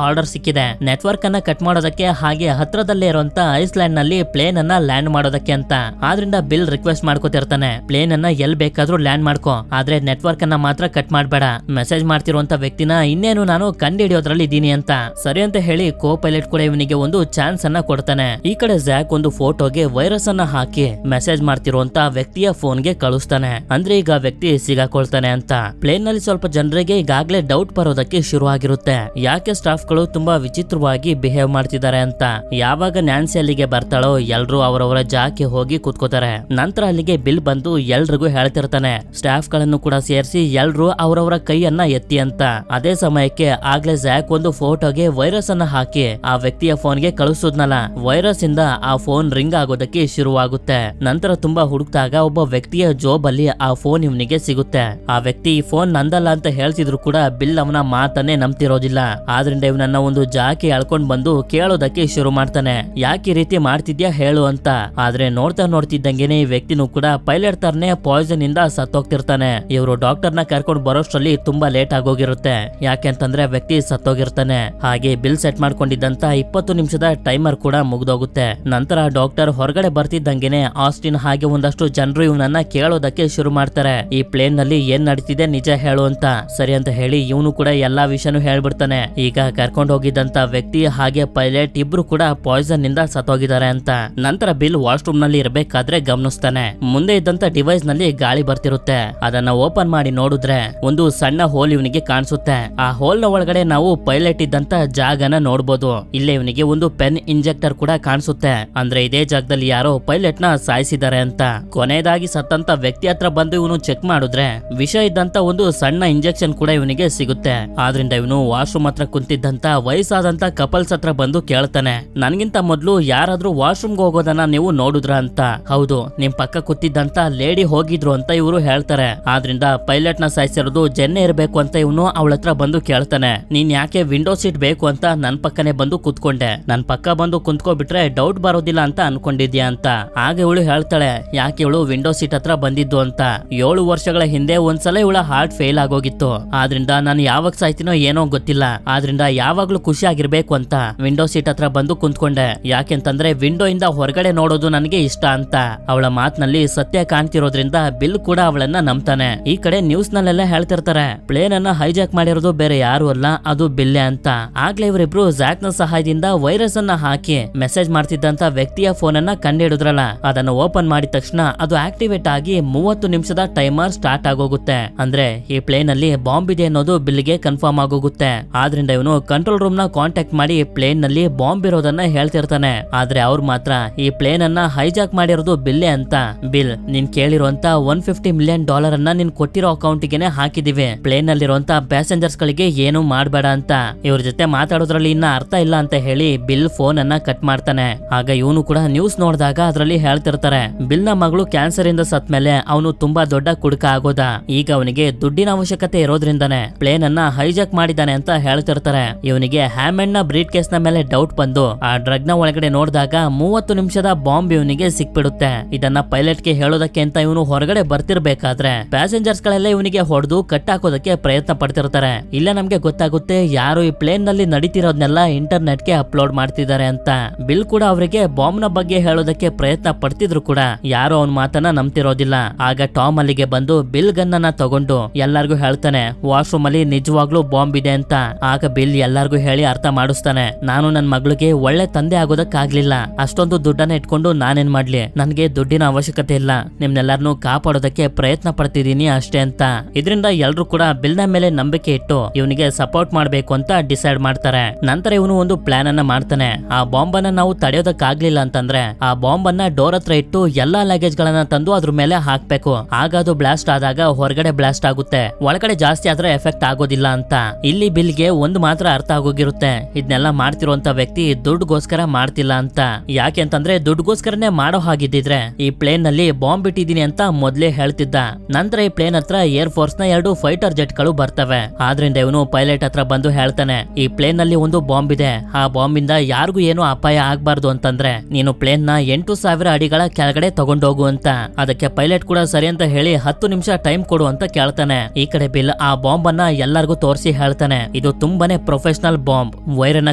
ಆರ್ಡರ್ ಸಿಕ್ಕಿದೆ ನೆಟ್ವರ್ಕ್ ಅನ್ನ ಕಟ್ ಮಾಡೋದಕ್ಕೆ, ಹಾಗೆ ಹತ್ರದಲ್ಲೇ ಇರುವಂತ ಐಸ್ಲ್ಯಾಂಡ್ ನಲ್ಲಿ ಪ್ಲೇನ್ ಅನ್ನ ಲ್ಯಾಂಡ್ ಮಾಡೋದಕ್ಕೆ ಅಂತ. ಆದ್ರಿಂದ ಬಿಲ್ ರಿಕ್ವೆಸ್ಟ್ ಮಾಡ್ಕೋತಿರ್ತಾನೆ, ಪ್ಲೇನ್ ಅನ್ನ ಎಲ್ ಬೇಕಾದ್ರೂ ಲ್ಯಾಂಡ್ ಮಾಡ್ಕೋ, ಆದ್ರೆ ನೆಟ್ವರ್ಕ್ ಅನ್ನ ಮಾತ್ರ ಕಟ್ ಮಾಡ್ಬೇಡ. ಮೆಸೇಜ್ ಮಾಡ್ತಿರುವಂತ ವ್ಯಕ್ತಿನ ಇನ್ನೇನು ನಾನು ಕಂಡಿಡಿಯೋದ್ರಲ್ಲಿ ಇದೀನಿ ಅಂತ. ಸರಿ ಅಂತ ಹೇಳಿ ಕೋ ಪೈಲಟ್ ಕೂಡ ಇವನಿಗೆ ಒಂದು ಚಾನ್ಸ್ ಅನ್ನ ಕೊಡ್ತಾನೆ. ಈ ಕಡೆ ಜ್ಯಾಕ್ ಒಂದು ಫೋಟೋಗೆ ವೈರಸ್ ಅನ್ನ ಹಾಕಿ ಮೆಸೇಜ್ ಮಾಡ್ತಿರುವಂತ ವ್ಯಕ್ತಿಯ ಫೋನ್ ಗೆ ಕಳಿಸ್ತಾನೆ. ಅಂದ್ರೆ ಈಗ ವ್ಯಕ್ತಿ ಸಿಗಾಕೊಳ್ತಾನೆ ಅಂತ. ಪ್ಲೇನ್ ನಲ್ಲಿ ಸ್ವಲ್ಪ ಜನರಿಗೆ ಈಗಾಗ್ಲೇ ಡೌಟ್ ಬರೋದಕ್ಕೆ ಶುರು ಆಗಿರುತ್ತೆ, ಯಾಕೆ ಸ್ಟಾಫ್ ಗಳು ತುಂಬಾ ವಿಚಿತ್ರವಾಗಿ ಬಿಹೇವ್ ಮಾಡ್ತಿದ್ದಾರೆ ಅಂತ. ಯಾವಾಗ ನ್ಯಾನ್ಸಿ ಅಲ್ಲಿಗೆ ಬರ್ತಾಳೋ ಎಲ್ರು ಅವರವರ ಜಾಗಕ್ಕೆ ಹೋಗಿ ಕುತ್ಕೋತಾರೆ. ನಂತರ ಅಲ್ಲಿಗೆ ಬಿಲ್ ಬಂದು ಎಲ್ರಿಗೂ ಹೇಳ್ತಿರ್ತಾನೆ, ಸ್ಟಾಫ್ ಗಳನ್ನು ಕೂಡ ಸೇರಿಸಿ ಎಲ್ರು ಅವರವರ ಕೈಯನ್ನ ಎತ್ತಿ ಅಂತ. ಅದೇ ಸಮಯಕ್ಕೆ ಆಗ್ಲೇ ಜ್ಯಾಕ್ ಒಂದು ಫೋಟೋಗೆ ವೈರಸ್ ಅನ್ನ ಹಾಕಿ ಆ ವ್ಯಕ್ತಿಯ ಫೋನ್ ಗೆ ಕಳಿಸೋದ್ನಲ್ಲ, ವೈರಸ್ ಇಂದ ಆ ಫೋನ್ ರಿಂಗ್ ಆಗೋದಕ್ಕೆ ಶುರುವಾಗುತ್ತೆ. ನಂತರ ತುಂಬಾ ಹುಡುಕ್ದಾಗ ಒಬ್ಬ ವ್ಯಕ್ತಿಯ ಜೋಬ್ ಅಲ್ಲಿ ಆ ಫೋನ್ ಇವನಿಗೆ ಸಿಗುತ್ತೆ. ಆ ವ್ಯಕ್ತಿ ಈ ಫೋನ್ ನಂದಲ್ಲ ಅಂತ ಹೇಳ್ತಿದ್ರು ಕೂಡ ಬಿಲ್ ಅವನ ಮಾತನ್ನೇ ನಂಬ್ತಿರೋದಿಲ್ಲ. ಆದ್ರಿಂದ ಇವನನ್ನ ಒಂದು ಜಾಕೆ ಎಳ್ಕೊಂಡ್ ಬಂದು ಕೇಳೋದಕ್ಕೆ ಶುರು ಮಾಡ್ತಾನೆ, ಯಾಕೆ ಈ ರೀತಿ ಮಾಡ್ತಿದ್ಯಾ ಹೇಳು ಅಂತ. ಆದ್ರೆ ನೋಡ್ತಿದ್ದಂಗೆನೆ ಈ ವ್ಯಕ್ತಿನೂ ಕೂಡ ಪೈಲಟ್ ತರನೇ ಪಾಯ್ಸನ್ ಇಂದ ಸತ್ತೋಗ್ತಿರ್ತಾನೆ. ಇವರು ಡಾಕ್ಟರ್ ನ ಕರ್ಕೊಂಡು ಬರೋಷ್ಟ್ರಲ್ಲಿ ತುಂಬಾ ಲೇಟ್ ಆಗೋಗಿರುತ್ತೆ, ಯಾಕೆಂತಂದ್ರೆ ವ್ಯಕ್ತಿ ಸತ್ತೋಗಿರ್ತಾನೆ. ಹಾಗೆ ಬಿಲ್ ಸೆಟ್ ಮಾಡ್ಕೊಂಡಿದ್ದಂತ 20 ನಿಮಿಷದ ಟೈಮರ್ ಕೂಡ ಮುಗ್ದೋಗುತ್ತೆ. ನಂತರ ಡಾಕ್ಟರ್ ಹೊರಗಡೆ ಬರ್ತಿದ್ದಂಗೆನೆ ಆಸ್ಟಿನ್ ಹಾಗೆ ಒಂದಷ್ಟು ಜನರು ಇವನನ್ನ ಕೇಳೋದಕ್ಕೆ ಶುರು ಮಾಡ್ತಾರೆ, ಈ ಪ್ಲೇನ್ ನಲ್ಲಿ ಏನ್ ನಡೀತಿದೆ ನಿಜ ಹೇಳು ಅಂತ. ಸರಿ ಅಂತ ಹೇಳಿ ಇವನು ಕೂಡ ಎಲ್ಲಾ ವಿಷಯನೂ ಹೇಳ್ಬಿಡ್ತಾನೆ. ಈಗ ಕರ್ಕೊಂಡು ಹೋಗಿದ್ದಂತ ವ್ಯಕ್ತಿ ಹಾಗೆ ಪೈಲಟ್ ಇಬ್ರು ಕೂಡ ಪಾಯ್ಸನ್ ಇಂದ ಸತ್ತೋಗಿದ್ದಾರೆ ಅಂತ. ನಂತರ ಬಿಲ್ ವಾಶ್ರೂಮ್ ನಲ್ಲಿ ಇರ್ಬೇಕಾದ್ರೆ ಗಮನಿಸ್ತಾನೆ, ಮುಂದೆ ಇದ್ದಂತ ಡಿವೈಸ್ ನಲ್ಲಿ ಗಾಳಿ ಬರ್ತಿರುತ್ತೆ. ಅದನ್ನ ಓಪನ್ ಮಾಡಿ ನೋಡಿದ್ರೆ ಒಂದು ಸಣ್ಣ ಹೋಲ್ ಇವನಿಗೆ ಕಾಣಿಸುತ್ತೆ. ಆ ಹೋಲ್ ನ ಒಳಗಡೆ ನಾವು ಪೈಲಟ್ ಇದ್ದಂತ ಜಾಗನ ನೋಡ್ಬೋದು. ಇಲ್ಲೇ ಇವನಿಗೆ ಒಂದು ಪೆನ್ ಇಂಜೆಕ್ಟರ್ ಕೂಡ ಕಾಣಿಸುತ್ತೆ, ಅಂದ್ರೆ ಇದೇ ಜಾಗದಲ್ಲಿ ಯಾರೋ ಪೈಲಟ್ ನ ಸಾಯಿಸಿದ್ದಾರೆ ಅಂತ. ಕೊನೆಯದಾಗಿ ಸತ್ತಂತ ವ್ಯಕ್ತಿ ಹತ್ರ ಬಂದು ಇವನು ಚೆಕ್ ಮಾಡಿದ್ರೆ ವಿಷ ಇದ್ದಂತ ಒಂದು ಸಣ್ಣ ಇಂಜೆಕ್ಷನ್ ಕೂಡ ಇವನಿಗೆ ಸಿಗುತ್ತೆ. ಆದ್ರಿಂದ ಇವನು ವಾಶ್ರೂಮ್ ಹತ್ರ ಕುಂತಿದ್ದಂತ ವಯಸ್ಸಾದಂತ ಕಪಲ್ಸ್ ಹತ್ರ ಬಂದು ಕೇಳ್ತಾನೆ, ನನ್ಗಿಂತ ಮೊದ್ಲು ಯಾರಾದ್ರೂ ವಾಶ್ರೂಮ್ ಹೋಗೋದನ್ನ ನೀವು ನೋಡಿದ್ರ ಅಂತ. ಹೌದು, ನಿಮ್ ಪಕ್ಕ ಕೂತಿದ್ದಂತ ಲೇಡಿ ಹೋಗಿದ್ರು ಅಂತ ಇವರು ಹೇಳ್ತಾರೆ. ಆದ್ರಿಂದ ಪೈಲಟ್ ನ ಸಾಯಿಸಿರೋದು ಜೆನ್ನೆ ಇರ್ಬೇಕು ಅಂತ ಇವನು ಅವಳ ಹತ್ರ ಬಂದು ಕೇಳ್ತಾನೆ, ನೀನ್ ಯಾಕೆ ವಿಂಡೋ ಸೀಟ್ ಬೇಕು ಅಂತ ನನ್ ಪಕ್ಕನೆ ಬಂದು ಕುತ್ಕೊಂಡೆ, ನನ್ ಪಕ್ಕ ಬಂದು ಕುಂತ್ಕೋಬಿಟ್ರೆ ಡೌಟ್ ಬರೋದಿಲ್ಲ ಅಂತ ಅನ್ಕೊಂಡಿದ್ಯಾ ಅಂತ. ಆಗ ಇವಳು ಹೇಳ್ತಾಳೆ, ಯಾಕೆ ಇವಳು ವಿಂಡೋ ಸೀಟ್ ಹತ್ರ ಬಂದಿದ್ದು ಅಂತ. 7 ವರ್ಷಗಳ ಹಿಂದೆ ಒಂದ್ಸಲ ಇವಳ ಹಾರ್ಟ್ ಫೇಲ್ ಆಗೋಗಿತ್ತು, ಆದ್ರಿಂದ ನಾನು ಯಾವಾಗ ಸಾಯ್ತೀನೋ ಏನೋ ಗೊತ್ತಿಲ್ಲ, ಆದ್ರಿಂದ ಯಾವಾಗ್ಲೂ ಖುಷಿ ಆಗಿರ್ಬೇಕು ಅಂತ ವಿಂಡೋ ಸೀಟ್ ಹತ್ರ ಬಂದು ಕುಂತ್ಕೊಂಡೆ, ಯಾಕೆಂತಂದ್ರೆ ವಿಂಡೋ ಇಂದ ಹೊರಗಡೆ ನೋಡೋದು ನನಗೆ ಇಷ್ಟ ಅಂತ. ಅವಳ ಮಾತಿನಲ್ಲಿ ಸತ್ಯ ಕಾಣ್ತಿರೋದ್ರಿಂದ ಬಿಲ್ ಕೂಡ ಅವಳನ್ನ ನಂಬ್ತಾನೆ. ಈ ಕಡೆ ನ್ಯೂಸ್ ನಲ್ಲೆಲ್ಲ ಹೇಳ್ತಿರ್ತಾರೆ, ಪ್ಲೇನ್ ಅನ್ನ ಹೈಜಾಕ್ ಮಾಡಿರೋದು ಬೇರೆ ಯಾರು ಅಲ್ಲ, ಅದು ಬಿಲ್ಲೆ ಅಂತ. ಆಗ್ಲೇ ಇವರಿಬ್ರು ಜ್ಯಾಕ್ ನ ಸಹಾಯದಿಂದ ವೈರಸ್ ಅನ್ನ ಹಾಕಿ ಮೆಸೇಜ್ ಮಾಡ್ತಿದ್ದಂತ ವ್ಯಕ್ತಿಯ ಫೋನ್ ಅನ್ನ ಕಂಡುಹಿಡಿದ್ರಲ್ಲ, ಅದನ್ನ ಓಪನ್ ಮಾಡಿದ ತಕ್ಷಣ ಅದು ಆಕ್ಟಿವೇಟ್ ಆಗಿ 30 ನಿಮಿಷದ ಟೈಮರ್ ಸ್ಟಾರ್ಟ್ ಆಗೋಗುತ್ತೆ. ಅಂದ್ರೆ ಈ ಪ್ಲೇನ್ ಅಲ್ಲಿ ಬಾಂಬ್ ಇದೆ ಅನ್ನೋದು ಬಿಲ್ಗೆ ಕನ್ಫರ್ಮ್ ಆಗೋಗುತ್ತೆ. ಆದ್ರಿಂದ ಇವನು ಕಂಟ್ರೋಲ್ ರೂಮ್ ನ ಕಾಂಟ್ಯಾಕ್ಟ್ ಮಾಡಿ ಪ್ಲೇನ್ ನಲ್ಲಿ ಬಾಂಬ್ ಇರೋದನ್ನ ಹೇಳ್ತಿರ್ತಾನೆ. ಆದ್ರೆ ಅವ್ರು ಮಾತ್ರ ಈ ಪ್ಲೇನ್ ಅನ್ನ ಹೈಜಾಕ್ ಮಾಡಿರೋದು ಬಿಲ್ಲೇ ಅಂತ. ಬಿಲ್, ನೀನ್ ಕೇಳಿರುವಂತ $150 ಮಿಲಿಯನ್ ಅನ್ನ ನೀನ್ ಕೊಟ್ಟಿರೋ ಅಕೌಂಟ್ ಗೆನೆ ಹಾಕಿದಿವಿ, ಪ್ಲೇನ್ ನಲ್ಲಿರುವಂತ ಪ್ಯಾಸೆಂಜರ್ಸ್ ಗಳಿಗೆ ಏನು ಮಾಡಬೇಡ ಅಂತ. ಇವ್ರ ಜೊತೆ ಮಾತಾಡೋದ್ರಲ್ಲಿ ಇನ್ನ ಅರ್ಥ ಇಲ್ಲ ಅಂತ ಹೇಳಿ ಬಿಲ್ ಫೋನ್ ಅನ್ನ ಕಟ್ ಮಾಡ್ತಾನೆ. ಆಗ ಇವನು ಕೂಡ ನ್ಯೂಸ್ ನೋಡಿದಾಗ ಅದ್ರಲ್ಲಿ ಹೇಳ್ತಿರ್ತಾರೆ, ಬಿಲ್ ನ ಮಗಳು ಕ್ಯಾನ್ಸರ್ ಇಂದ ಸತ್ ಮೇಲೆ ಅವನು ತುಂಬಾ ದೊಡ್ಡ ಕುಡುಕ ಆಗೋದ. ಈಗ ಅವನಿಗೆ ದುಡ್ಡಿನ ಅವಶ್ಯಕತೆ ಇರೋದ್ರಿಂದಾನೆ ಪ್ಲೇನ್ ಅನ್ನ ಹೈಜಾಕ್ ಮಾಡಿದಾನೆ ಅಂತ ಹೇಳ್ತಿರ್ತಾರೆ. ಇವನಿಗೆ ಹ್ಯಾಮಂಡ್ ನ ಬ್ರೀಡ್ ಕೇಸ್ ನ ಮೇಲೆ ಡೌಟ್ ಬಂದು ಆ ಡ್ರಗ್ ನ ಒಳಗಡೆ ನೋಡಿದಾಗ 30 ನಿಮಿಷದ ಬಾಂಬ್ ಇವನಿಗೆ ಸಿಕ್ಬಿಡುತ್ತೆ. ಇದನ್ನ ಪೈಲಟ್ ಗೆ ಹೇಳೋದಕ್ಕೆ ಅಂತ ಇವನು ಹೊರಗಡೆ ಬರ್ತಿರ್ಬೇಕಾದ್ರೆ ಪ್ಯಾಸೆಂಜರ್ಸ್ ಗಳೆಲ್ಲ ಇವನಿಗೆ ಹೊಡೆದು ಕಟ್ ಹಾಕೋದಕ್ಕೆ ಪ್ರಯತ್ನ ಪಡ್ತಿರ್ತಾರೆ. ಇಲ್ಲ ನಮ್ಗೆ ಗೊತ್ತಾಗುತ್ತೆ ಯಾರು ಈ ಪ್ಲೇನ್ ನಲ್ಲಿ ನಡೀತಿರೋದ್ನೆಲ್ಲ ಇಂಟರ್ನೆಟ್ ಗೆ ಅಪ್ಲೋಡ್ ಮಾಡ್ತಿದ್ದಾರೆ ಅಂತ. ಬಿಲ್ ಕೂಡ ಅವರಿಗೆ ಬಾಂಬ್ ನ ಬಗ್ಗೆ ಹೇಳೋದಕ್ಕೆ ಪ್ರಯತ್ನ ಪಡ್ತಿದ್ರು ಕೂಡ ಯಾರು ಅವನ ಮಾತನ್ನ ನಂಬ್ತಿರೋದಿಲ್ಲ. ಆಗ ಟಾಮ್ ಅಲ್ಲಿಗೆ ಬಂದು ಬಿಲ್ ಗನ್ ಅನ್ನ ತಗೊಂಡು ಎಲ್ಲಾರ್ಗು ಹೇಳ್ತಾನೆ, ವಾಶ್ರೂಮ್ ಅಲ್ಲಿ ನಿಜವಾಗ್ಲೂ ಬಾಂಬ್ ಇದೆ ಅಂತ. ಆಗ ಬಿಲ್ ಎಲ್ಲಾರ್ಗು ಹೇಳಿ ಅರ್ಥ ಮಾಡಿಸ್ತಾನೆ, ನಾನು ನನ್ ಮಗಳಿಗೆ ಒಳ್ಳೆ ತಂದೆ ಆಗೋದಕ್ಕಾಗ್ಲಿಲ್ಲ, ಅಷ್ಟೊಂದು ದುಡ್ಡನ್ನ ಇಟ್ಕೊಂಡು ನಾನೇನ್ ಮಾಡ್ಲಿ, ನನ್ಗೆ ದುಡ್ಡಿನ ಅವಶ್ಯಕತೆ ಇಲ್ಲ, ನಿಮ್ನೆಲ್ಲಾರನು ಕಾಪಾಡೋದಕ್ಕೆ ಪ್ರಯತ್ನ ಪಡ್ತಿದೀನಿ ಅಷ್ಟೇ ಅಂತ. ಇದರಿಂದ ಎಲ್ರು ಕೂಡ ಬಿಲ್ ನ ಮೇಲೆ ನಂಬಿಕೆ ಇಟ್ಟು ಇವನಿಗೆ ಸಪೋರ್ಟ್ ಮಾಡ್ಬೇಕು ಅಂತ ಡಿಸೈಡ್ ಮಾಡ್ತಾರೆ. ನಂತರ ಇವನು ಒಂದು ಪ್ಲಾನ್ ಅನ್ನ ಮಾಡ್ತಾನೆ. ಆ ಬಾಂಬ್ ಅನ್ನ ನಾವು ತಡೆಯೋದಕ್ಕಾಗ್ಲಿಲ್ಲ ಅಂತಂದ್ರೆ ಆ ಬಾಂಬ್ ಅನ್ನ ಡೋರ್ ಹತ್ರ ಇಟ್ಟು ಎಲ್ಲಾ ಲಗೇಜ್ ಗಳನ್ನ ತಂದು ಅದ್ರ ಮೇಲೆ ಹಾಕ್ಬೇಕು. ಆಗ ಅದು ಬ್ಲಾಸ್ಟ್ ಆದಾಗ ಹೊರಗಡೆ ಬ್ಲಾಸ್ಟ್ ಆಗುತ್ತೆ, ಒಳಗಡೆ ಜಾಸ್ತಿ ಆದ್ರೆ ಎಫೆಕ್ಟ್ ಆಗೋದಿಲ್ಲ ಅಂತ. ಇಲ್ಲಿ ಬಿಲ್ಗೆ ಒಂದು ಮಾತ್ರ ಅರ್ಥ ಆಗೋಗಿರುತ್ತೆ, ಇದನ್ನೆಲ್ಲ ಮಾಡ್ತಿರುವಂತ ವ್ಯಕ್ತಿ ದುಡ್ಡುಗೋಸ್ಕರ ಮಾಡ್ತಿಲ್ಲ ಅಂತ. ಯಾಕೆ ಅಂತಂದ್ರೆ ದುಡ್ಡುಗೋಸ್ಕರನೇ ಮಾಡೋ ಹಾಗಿದ್ದಿದ್ರೆ ಈ ಪ್ಲೇನ್ ನಲ್ಲಿ ಬಾಂಬ್ ಬಿಟ್ಟಿದೀನಿ ಅಂತ ಮೊದ್ಲೇ ಹೇಳ್ತಿದ್ದ. ನಂತರ ಈ ಪ್ಲೇನ್ ಹತ್ರ ಏರ್ ಫೋರ್ಸ್ ನ 2 ಫೈಟರ್ ಜೆಟ್ ಗಳು ಬರ್ತವೆ. ಆದ್ರಿಂದ ಇವನು ಪೈಲಟ್ ಹತ್ರ ಬಂದು ಹೇಳ್ತಾನೆ, ಈ ಪ್ಲೇನ್ ನಲ್ಲಿ ಒಂದು ಬಾಂಬ್ ಇದೆ, ಆ ಬಾಂಬ್ ಇಂದ ಯಾರಿಗೂ ಏನು ಅಪಾಯ ಆಗ್ಬಾರ್ದು ಅಂತಂದ್ರೆ ನೀನು ಪ್ಲೇನ್ ನ 8,000 ಅಡಿಗಳ ಕೆಳಗಡೆ ತಗೊಂಡೋಗು ಅಂತ. ಅದಕ್ಕೆ ಪೈಲಟ್ ಕೂಡ ಸರಿ ಅಂತ ಹೇಳಿ 10 ನಿಮಿಷ ಟೈಮ್ ಕೊಡು ಅಂತ ಕೇಳ್ತಾನೆ. ಈ ಕಡೆ ಬಿಲ್ ಆ ಬಾಂಬ್ ಅನ್ನ ಎಲ್ಲರಿಗೂ ತೋರಿಸಿ ಹೇಳ್ತಾನೆ, ಇದು ತುಂಬಾನೇ ಪ್ರೊಫೆಷನಲ್ ಬಾಂಬ್, ವೈರ್ ಅನ್ನ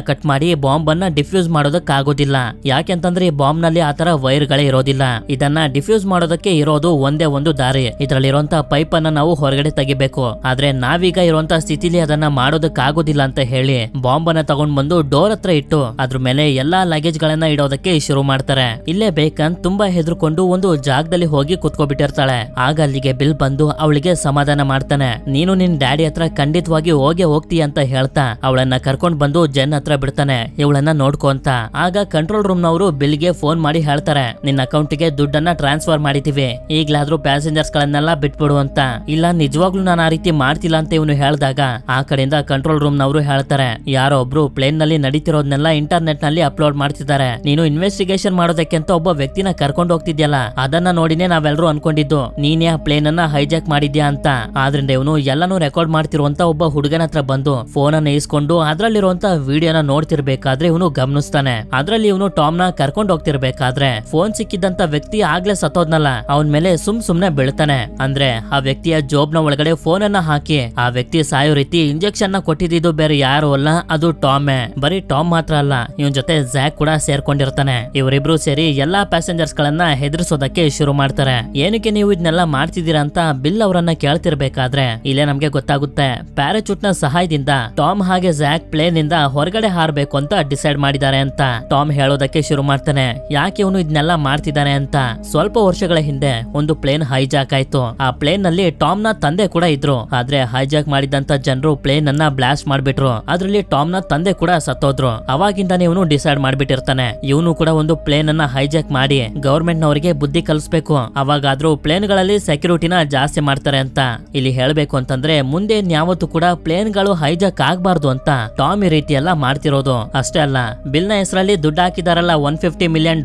ಕಟ್ ಮಾಡಿ ಬಾಂಬ್ ಅನ್ನ ಡಿಫ್ಯೂಸ್ ಮಾಡೋದಕ್ಕಾಗೋದಿಲ್ಲ. ಯಾಕೆಂತಂದ್ರೆ ಈ ಬಾಂಬ್ ನಲ್ಲಿ ಆತರ ವೈರ್ ಗಳೇ ಇರೋದಿಲ್ಲ, ಇದನ್ನ ಡಿಫ್ಯೂಸ್ ಮಾಡೋದಕ್ಕೆ ಇರೋದು ಒಂದೇ ಒಂದು ದಾರಿ, ಇದ್ರಲ್ಲಿರುವಂತ ಪೈಪ್ ಅನ್ನ ನಾವು ಹೊರಗಡೆ ತೆಗಿಬೇಕು. ಆದ್ರೆ ನಾವೀಗ ಇರುವಂತ ಸ್ಥಿತಿಲಿ ಅದನ್ನ ಮಾಡೋದಕ್ಕಾಗೋದಿಲ್ಲ ಅಂತ ಹೇಳಿ ಬಾಂಬ್ ಅನ್ನ ತಗೊಂಡ್ ಬಂದು ಡೋರ್ ಹತ್ರ ಇಟ್ಟು ಅದ್ರ ಮೇಲೆ ಎಲ್ಲಾ ಲಗೇಜ್ ಗಳನ್ನ ಇಡೋದಕ್ಕೆ ಶುರು ಮಾಡ್ತಾರೆ. ಇಲ್ಲೇ ಬೇಕಂತ ತುಂಬಾ ಹೆದರ್ಕೊಂಡು ಒಂದು ಜಾಗದಲ್ಲಿ ಹೋಗಿ ಕುತ್ಕೋಬಿಟ್ಟಿರ್ತಾಳೆ. ಆಗ ಅಲ್ಲಿಗೆ ಬಿಲ್ ಬಂದು ಅವಳಿಗೆ ಸಮಾಧಾನ ಮಾಡ್ತಾನೆ, ನೀನು ನಿನ್ ಡ್ಯಾಡಿ ಹತ್ರ ಖಂಡಿತವಾಗಿ ಹೋಗ್ತೀಯ ಅಂತ ಹೇಳ್ತಾ ಅವಳನ್ನ ಕರ್ಕೊಂಡ್ ಬಂದು ಜೆನ್ ಹತ್ರ ಬಿಡ್ತಾನೆ, ಇವಳನ್ನ ನೋಡ್ಕೊ ಅಂತ. ಆಗ ಕಂಟ್ರೋಲ್ ರೂಮ್ ನವರು ಬಿಲ್ಗೆ ಫೋನ್ ಮಾಡಿ ಹೇಳ್ತಾರೆ, ನಿನ್ನ ಅಕೌಂಟ್ ಗೆ ದುಡ್ಡನ್ನ ಟ್ರಾನ್ಸ್ಫರ್ ಮಾಡಿದೀವಿ, ಈಗ್ಲಾದ್ರೂ ಪ್ಯಾಸೆಂಜರ್ಸ್ ಗಳನ್ನೆಲ್ಲ ಬಿಟ್ಬಿಡು ಅಂತ. ಇಲ್ಲ ನಿಜವಾಗ್ಲೂ ನಾನು ಆ ರೀತಿ ಮಾಡ್ತಿಲ್ಲ ಅಂತ ಇವನು ಹೇಳ್ದಾಗ ಆ ಕಡೆಯಿಂದ ಕಂಟ್ರೋಲ್ ರೂಮ್ ನವರು ಹೇಳ್ತಾರೆ, ಯಾರೋ ಒಬ್ರು ಪ್ಲೇನ್ ನಲ್ಲಿ ನಡೀತಿರೋದ್ನೆಲ್ಲ ಇಂಟರ್ನೆಟ್ ನಲ್ಲಿ ಅಪ್ಲೋಡ್ ಮಾಡ್ತಿದ್ದಾರೆ, ನೀನು ಇನ್ವೆಸ್ಟಿಗೇಷನ್ ಮಾಡೋದಕ್ಕೆ ಅಂತ ಒಬ್ಬ ವ್ಯಕ್ತಿನ ಕರ್ಕೊಂಡು ಹೋಗ್ತಿದ್ಯಲ್ಲ, ಅದನ್ನ ನೋಡಿನೇ ನಾವೆಲ್ಲರೂ ಅನ್ಕೊಂಡಿದ್ದು ನೀನೇ ಆ ಪ್ಲೇನ್ ಅನ್ನ ಹೈಜಾಕ್ ಮಾಡಿದ್ಯಾ ಅಂತ. ಆದ್ರಿಂದ ಇವನು ಎಲ್ಲಾನು ರೆಕಾರ್ಡ್ ಮಾಡ್ತಿರುವಂತ ಒಬ್ಬ ಹುಡುಗನ ಹತ್ರ ಬಂದು ಫೋನ್ ಅನ್ನ ಇಸ್ಕೊಂಡು ಅದ್ರಲ್ಲಿರುವಂತ ವಿಡಿಯೋನ ನೋಡ್ತಿರ್ಬೇಕಾದ್ರೆ ಇವನು ಗಮನಿಸ್ತಾನೆ. ಅದ್ರಲ್ಲಿ ಇವನು ಟಾಮ್ ನ ಕರ್ಕೊಂಡು ಹೋಗ್ತಿರ್ಬೇಕಾದ್ರೆ ಫೋನ್ ಸಿಕ್ಕಿದಂತ ವ್ಯಕ್ತಿ ಆಗ್ಲೇ ಸತ್ತೋದ್ನಲ್ಲ, ಅವನ್ ಮೇಲೆ ಸುಮ್ನೆ ಬೀಳ್ತಾನೆ. ಅಂದ್ರೆ ಆ ವ್ಯಕ್ತಿಯ ಜೋಬ್ ನ ಒಳಗಡೆ ಫೋನ್ ಅನ್ನ ಹಾಕಿ ಆ ವ್ಯಕ್ತಿ ಸಾಯೋ ರೀತಿ ಇಂಜೆಕ್ಷನ್ ನ ಕೊಟ್ಟಿದ್ದು ಬೇರೆ ಯಾರು ಅಲ್ಲ, ಅದು ಟಾಮೇ. ಬರೀ ಟಾಮ್ ಮಾತ್ರ ಅಲ್ಲ, ಇವನ್ ಜೊತೆ ಜ್ಯಾಕ್ ಕೂಡ ಸೇರ್ಕೊಂಡಿರ್ತಾನೆ. ಇವರಿಬ್ರು ಸೇರಿ ಎಲ್ಲಾ ಪ್ಯಾಸೆಂಜರ್ಸ್ ಗಳನ್ನ ಹೆದರ್ಸೋದಕ್ಕೆ ಶುರು ಮಾಡ್ತಾರೆ. ಏನಕ್ಕೆ ನೀವು ಇದನ್ನೆಲ್ಲ ಮಾಡ್ತಿದ್ದೀರಾ ಅಂತ ಬಿಲ್ ಅವರನ್ನ ಕೇಳ್ತಿರ್ಬೇಕಾದ್ರೆ ಇಲ್ಲೇ ನಮ್ಗೆ ಗೊತ್ತಾಗುತ್ತೆ, ಪ್ಯಾರಾಚೂಟ್ ನ ಸಹಾಯದಿಂದ ಟಾಮ್ ಹಾಗೆ ಜ್ಯಾಕ್ ಪ್ಲೇನ್ ಇಂದ ಹೊರಗಡೆ ಹಾರಬೇಕು ಅಂತ ಡಿಸೈಡ್ ಮಾಡಿದ್ದಾರೆ ಅಂತ. ಟಾಮ್ ಹೇಳೋದಕ್ಕೆ ಶುರು ಮಾಡ್ತಾನೆ, ಯಾಕೆ ಇವನು ಇದನ್ನೆಲ್ಲ ಮಾಡ್ತಿದ್ದಾನೆ ಅಂತ. ಸ್ವಲ್ಪ ವರ್ಷಗಳ ಹಿಂದೆ ಒಂದು ಪ್ಲೇನ್ ಹೈಜಾಕ್ ಆಯ್ತು. ಆ ಪ್ಲೇನ್ ನಲ್ಲಿ ಟಾಮ್ ನ ತಂದೆ ಕೂಡ ಇದ್ರು. ಆದ್ರೆ ಹೈಜಾಕ್ ಮಾಡಿದಂತ ಜನರು ಪ್ಲೇನ್ ಅನ್ನ ಬ್ಲಾಸ್ಟ್ ಮಾಡ್ಬಿಟ್ರು. ಅದ್ರಲ್ಲಿ ಟಾಮ್ ನ ತಂದೆ ಕೂಡ ಸತ್ತೋದ್ರು. ಅವಾಗಿಂದಾನೆ ಇವನು ಡಿಸೈಡ್ ಮಾಡ್ಬಿಟ್ಟಿರ್ತಾನೆ, ಇವನು ಕೂಡ ಒಂದು ಪ್ಲೇನ್ ಅನ್ನ ಹೈಜಾಕ್ ಮಾಡಿ ಗವರ್ಮೆಂಟ್ ನವರಿಗೆ ಬುದ್ಧಿ ಕಲಿಸ್ಬೇಕು, ಅವಾಗಾದ್ರೂ ಪ್ಲೇನ್ ಗಳಲ್ಲಿ ಸೆಕ್ಯೂರಿಟಿನ ಜಾಸ್ತಿ ಮಾಡ್ತಾರೆ ಅಂತ. ಇಲ್ಲಿ ಹೇಳ್ಬೇಕು ಅಂತಂದ್ರೆ ಮುಂದೆ ಯಾವತ್ತೂ ಕೂಡ ಪ್ಲೇನ್ ಗಳು ಹೈಜಾಕ್ ಆಗ್ಬಾರ್ದು ಅಂತ ಟಾಮ್ ಈ ರೀತಿ ಎಲ್ಲ ಮಾಡ್ತಿರೋದು. ಅಷ್ಟೇ ಅಲ್ಲ, ಬಿಲ್ ನ ಹೆಸರಲ್ಲಿ ದುಡ್ಡು ಹಾಕಿದಾರಲ್ಲ $150 ಮಿಲಿಯನ್,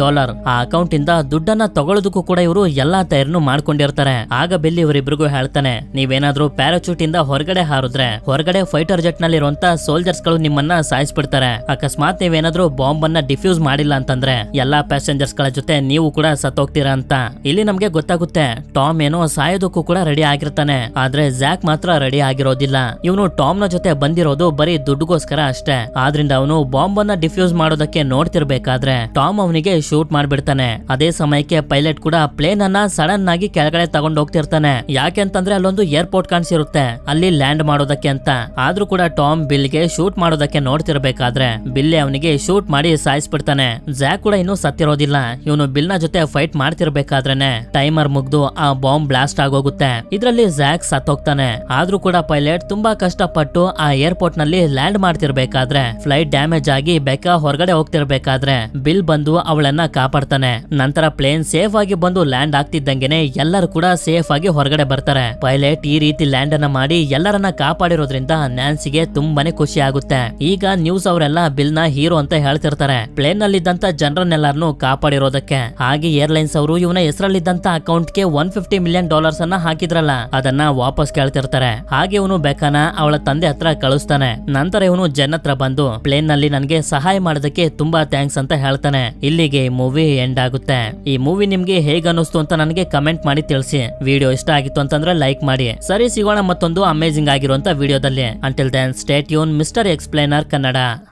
ಆ ಅಕೌಂಟ್ ಇಂದ ದುಡ್ಡನ್ನ ತಗೊಳ್ಳೋದಕ್ಕೂ ಕೂಡ ಇವರು ಎಲ್ಲಾ ತಯಾರಿನೂ ಮಾಡ್ಕೊಂಡಿರ್ತಾರೆ. ಆಗ ಬಿಲ್ ಇವರಿಬ್ರಿಗೂ ಹೇಳ್ತಾನೆ, ನೀವೇನಾದ್ರೂ ಪ್ಯಾರಾಚೂಟ್ ಇಂದ ಹೊರಗಡೆ ಹಾರಿದ್ರೆ ಹೊರಗಡೆ ಫೈಟರ್ ಜೆಟ್ ನಲ್ಲಿ ಇರುವಂತ ಸೋಲ್ಜರ್ಸ್ ಗಳು ನಿಮ್ಮನ್ನ ಸಾಯಿಸ್ಬಿಡ್ತಾರೆ. ಅಕಸ್ಮಾತ್ ನೀವೇನಾದ್ರೂ ಬಾಂಬ್ ಅನ್ನ ಡಿಫ್ಯೂಸ್ ಮಾಡಿಲ್ಲ ಅಂತಂದ್ರೆ ಎಲ್ಲಾ ಪ್ಯಾಸೆಂಜರ್ಸ್ ಗಳ ಜೊತೆ ನೀವು ಕೂಡ ಸತ್ತೋಗ್ತೀರಾ ಅಂತ. ಇಲ್ಲಿ ನಮ್ಗೆ ಗೊತ್ತಾಗುತ್ತೆ, ಟಾಮ್ ಏನೋ ಸಾಯೋದಕ್ಕೂ ಕೂಡ ರೆಡಿ ಆಗಿರ್ತಾನೆ, ಆದ್ರೆ ಜ್ಯಾಕ್ ಮಾತ್ರ ರೆಡಿ ಆಗಿರೋದಿಲ್ಲ. ಇವನು ಟಾಮ್ ನ ಜೊತೆ ಬಂದಿರೋದು ಬರೀ ದುಡ್ಡುಗೋಸ್ಕರ ಅಷ್ಟೇ. ಆದ್ರಿಂದ ಅವನು ಬಾಂಬ್ ಅನ್ನ ಡಿಫ್ಯೂಸ್ ಮಾಡೋದಕ್ಕೆ ನೋಡ್ತಿರ್ಬೇಕಾದ್ರೆ ಟಾಮ್ ಅವನಿಗೆ ಶೂಟ್ ಮಾಡ್ಬಿಡ್ತಾನೆ. ಅದೇ ಸಮಯಕ್ಕೆ ಪೈಲಟ್ ಕೂಡ ಪ್ಲೇನ್ ಅನ್ನ ಸಡನ್ ಆಗಿ ಕೆಳಗಡೆ ತಗೊಂಡ್ ಹೋಗ್ತಿರ್ತಾನೆ. ಯಾಕೆಂತಂದ್ರೆ ಅಲ್ಲೊಂದು ಏರ್ಪೋರ್ಟ್ ಕಾಣಿಸಿರುತ್ತೆ, ಅಲ್ಲಿ ಲ್ಯಾಂಡ್ ಮಾಡೋದಕ್ಕೆ ಅಂತ. ಆದ್ರೂ ಕೂಡ ಟಾಮ್ ಬಿಲ್ಗೆ ಶೂಟ್ ಮಾಡೋದಕ್ಕೆ ನೋಡ್ತಿರ್ಬೇಕಾದ್ರೆ ಬಿಲ್ಲೆ ಅವನಿಗೆ ಶೂಟ್ ಮಾಡಿ ಸಾಯಿಸ್ಬಿಡ್ತಾನೆ. ಇರ್ತಾನೆ. ಜ್ಯಾಕ್ ಕೂಡ ಇನ್ನೂ ಸತ್ತಿರೋದಿಲ್ಲ. ಇವನು ಬಿಲ್ ನ ಜೊತೆ ಫೈಟ್ ಮಾಡ್ತಿರ್ಬೇಕಾದ್ರೇನೆ ಟೈಮರ್ ಮುಗ್ದು ಆ ಬಾಂಬ್ ಬ್ಲಾಸ್ಟ್ ಆಗೋಗುತ್ತೆ. ಇದ್ರಲ್ಲಿ ಜ್ಯಾಕ್ ಸತ್ತೋಗ್ತಾನೆ. ಆದ್ರೂ ಕೂಡ ಪೈಲಟ್ ತುಂಬಾ ಕಷ್ಟಪಟ್ಟು ಆ ಏರ್ಪೋರ್ಟ್ ನಲ್ಲಿ ಲ್ಯಾಂಡ್ ಮಾಡ್ತಿರ್ಬೇಕಾದ್ರೆ ಫ್ಲೈಟ್ ಡ್ಯಾಮೇಜ್ ಆಗಿ ಬೆಕ್ಕ ಹೊರಗಡೆ ಹೋಗ್ತಿರ್ಬೇಕಾದ್ರೆ ಬಿಲ್ ಬಂದು ಅವಳನ್ನ ಕಾಪಾಡ್ತಾನೆ. ನಂತರ ಪ್ಲೇನ್ ಸೇಫ್ ಆಗಿ ಬಂದು ಲ್ಯಾಂಡ್ ಆಗ್ತಿದ್ದಂಗೆನೆ ಎಲ್ಲರೂ ಕೂಡ ಸೇಫ್ ಆಗಿ ಹೊರಗಡೆ ಬರ್ತಾರೆ. ಪೈಲಟ್ ಈ ರೀತಿ ಲ್ಯಾಂಡ್ ಅನ್ನ ಮಾಡಿ ಎಲ್ಲರನ್ನ ಕಾಪಾಡಿರೋದ್ರಿಂದ ನ್ಯಾನ್ಸಿಗೆ ತುಂಬಾನೇ ಖುಷಿ ಆಗುತ್ತೆ. ಈಗ ನ್ಯೂಸ್ ಅವರೆಲ್ಲ ಬಿಲ್ ನ ಹೀರೋ ಅಂತ ಹೇಳ್ತಿರ್ತಾರೆ, ಪ್ಲೇನ್ ನಲ್ಲಿದ್ದಂತ ಜನರನ್ನೆಲ್ಲರನ್ನು ಕಾಪಾಡಿರೋದಕ್ಕೆ. ಹಾಗೆ ಏರ್ಲೈನ್ಸ್ ಅವರು ಇವನ ಹೆಸರಲ್ಲಿದ್ದಂತ ಅಕೌಂಟ್ ಗೆ $150 ಮಿಲಿಯನ್ ಅನ್ನ ಹಾಕಿದ್ರಲ್ಲ, ಅದನ್ನ ವಾಪಸ್ ಕೇಳ್ತಿರ್ತಾರೆ. ಹಾಗೆ ಇವನು ಬೆಕ್ಕನ ಅವಳ ತಂದೆ ಹತ್ರ ಕಳಿಸ್ತಾನೆ. ನಂತರ ಇವನು ಜನ್ ಹತ್ರ ಬಂದು ಪ್ಲೇನ್ ನಲ್ಲಿ ನನ್ಗೆ ಸಹಾಯ ಮಾಡೋದಕ್ಕೆ ತುಂಬಾ ಥ್ಯಾಂಕ್ಸ್ ಅಂತ ಹೇಳ್ತಾನೆ. ಇಲ್ಲಿಗೆ ಮೂವಿ ಎಂಡ್ ಆಗುತ್ತೆ. ಈ ಮೂವಿ ನಿಮ್ಗೆ ಹೇಗ ಅನ್ನಿಸ್ತು ಅಂತ ನನಗೆ ಕಮೆಂಟ್ ಮಾಡಿ ತಿಳಿಸಿ. ವಿಡಿಯೋ ಇಷ್ಟ ಆಗಿತ್ತು ಅಂತಂದ್ರೆ ಲೈಕ್ ಮಾಡಿ. ಸರಿ, ಸಿಗೋಣ ಮತ್ತೊಂದು ಅಮೇಜಿಂಗ್ ಆಗಿರುವಂತ ವಿಡಿಯೋದಲ್ಲಿ. Until then stay tune, mister explainer Kannada.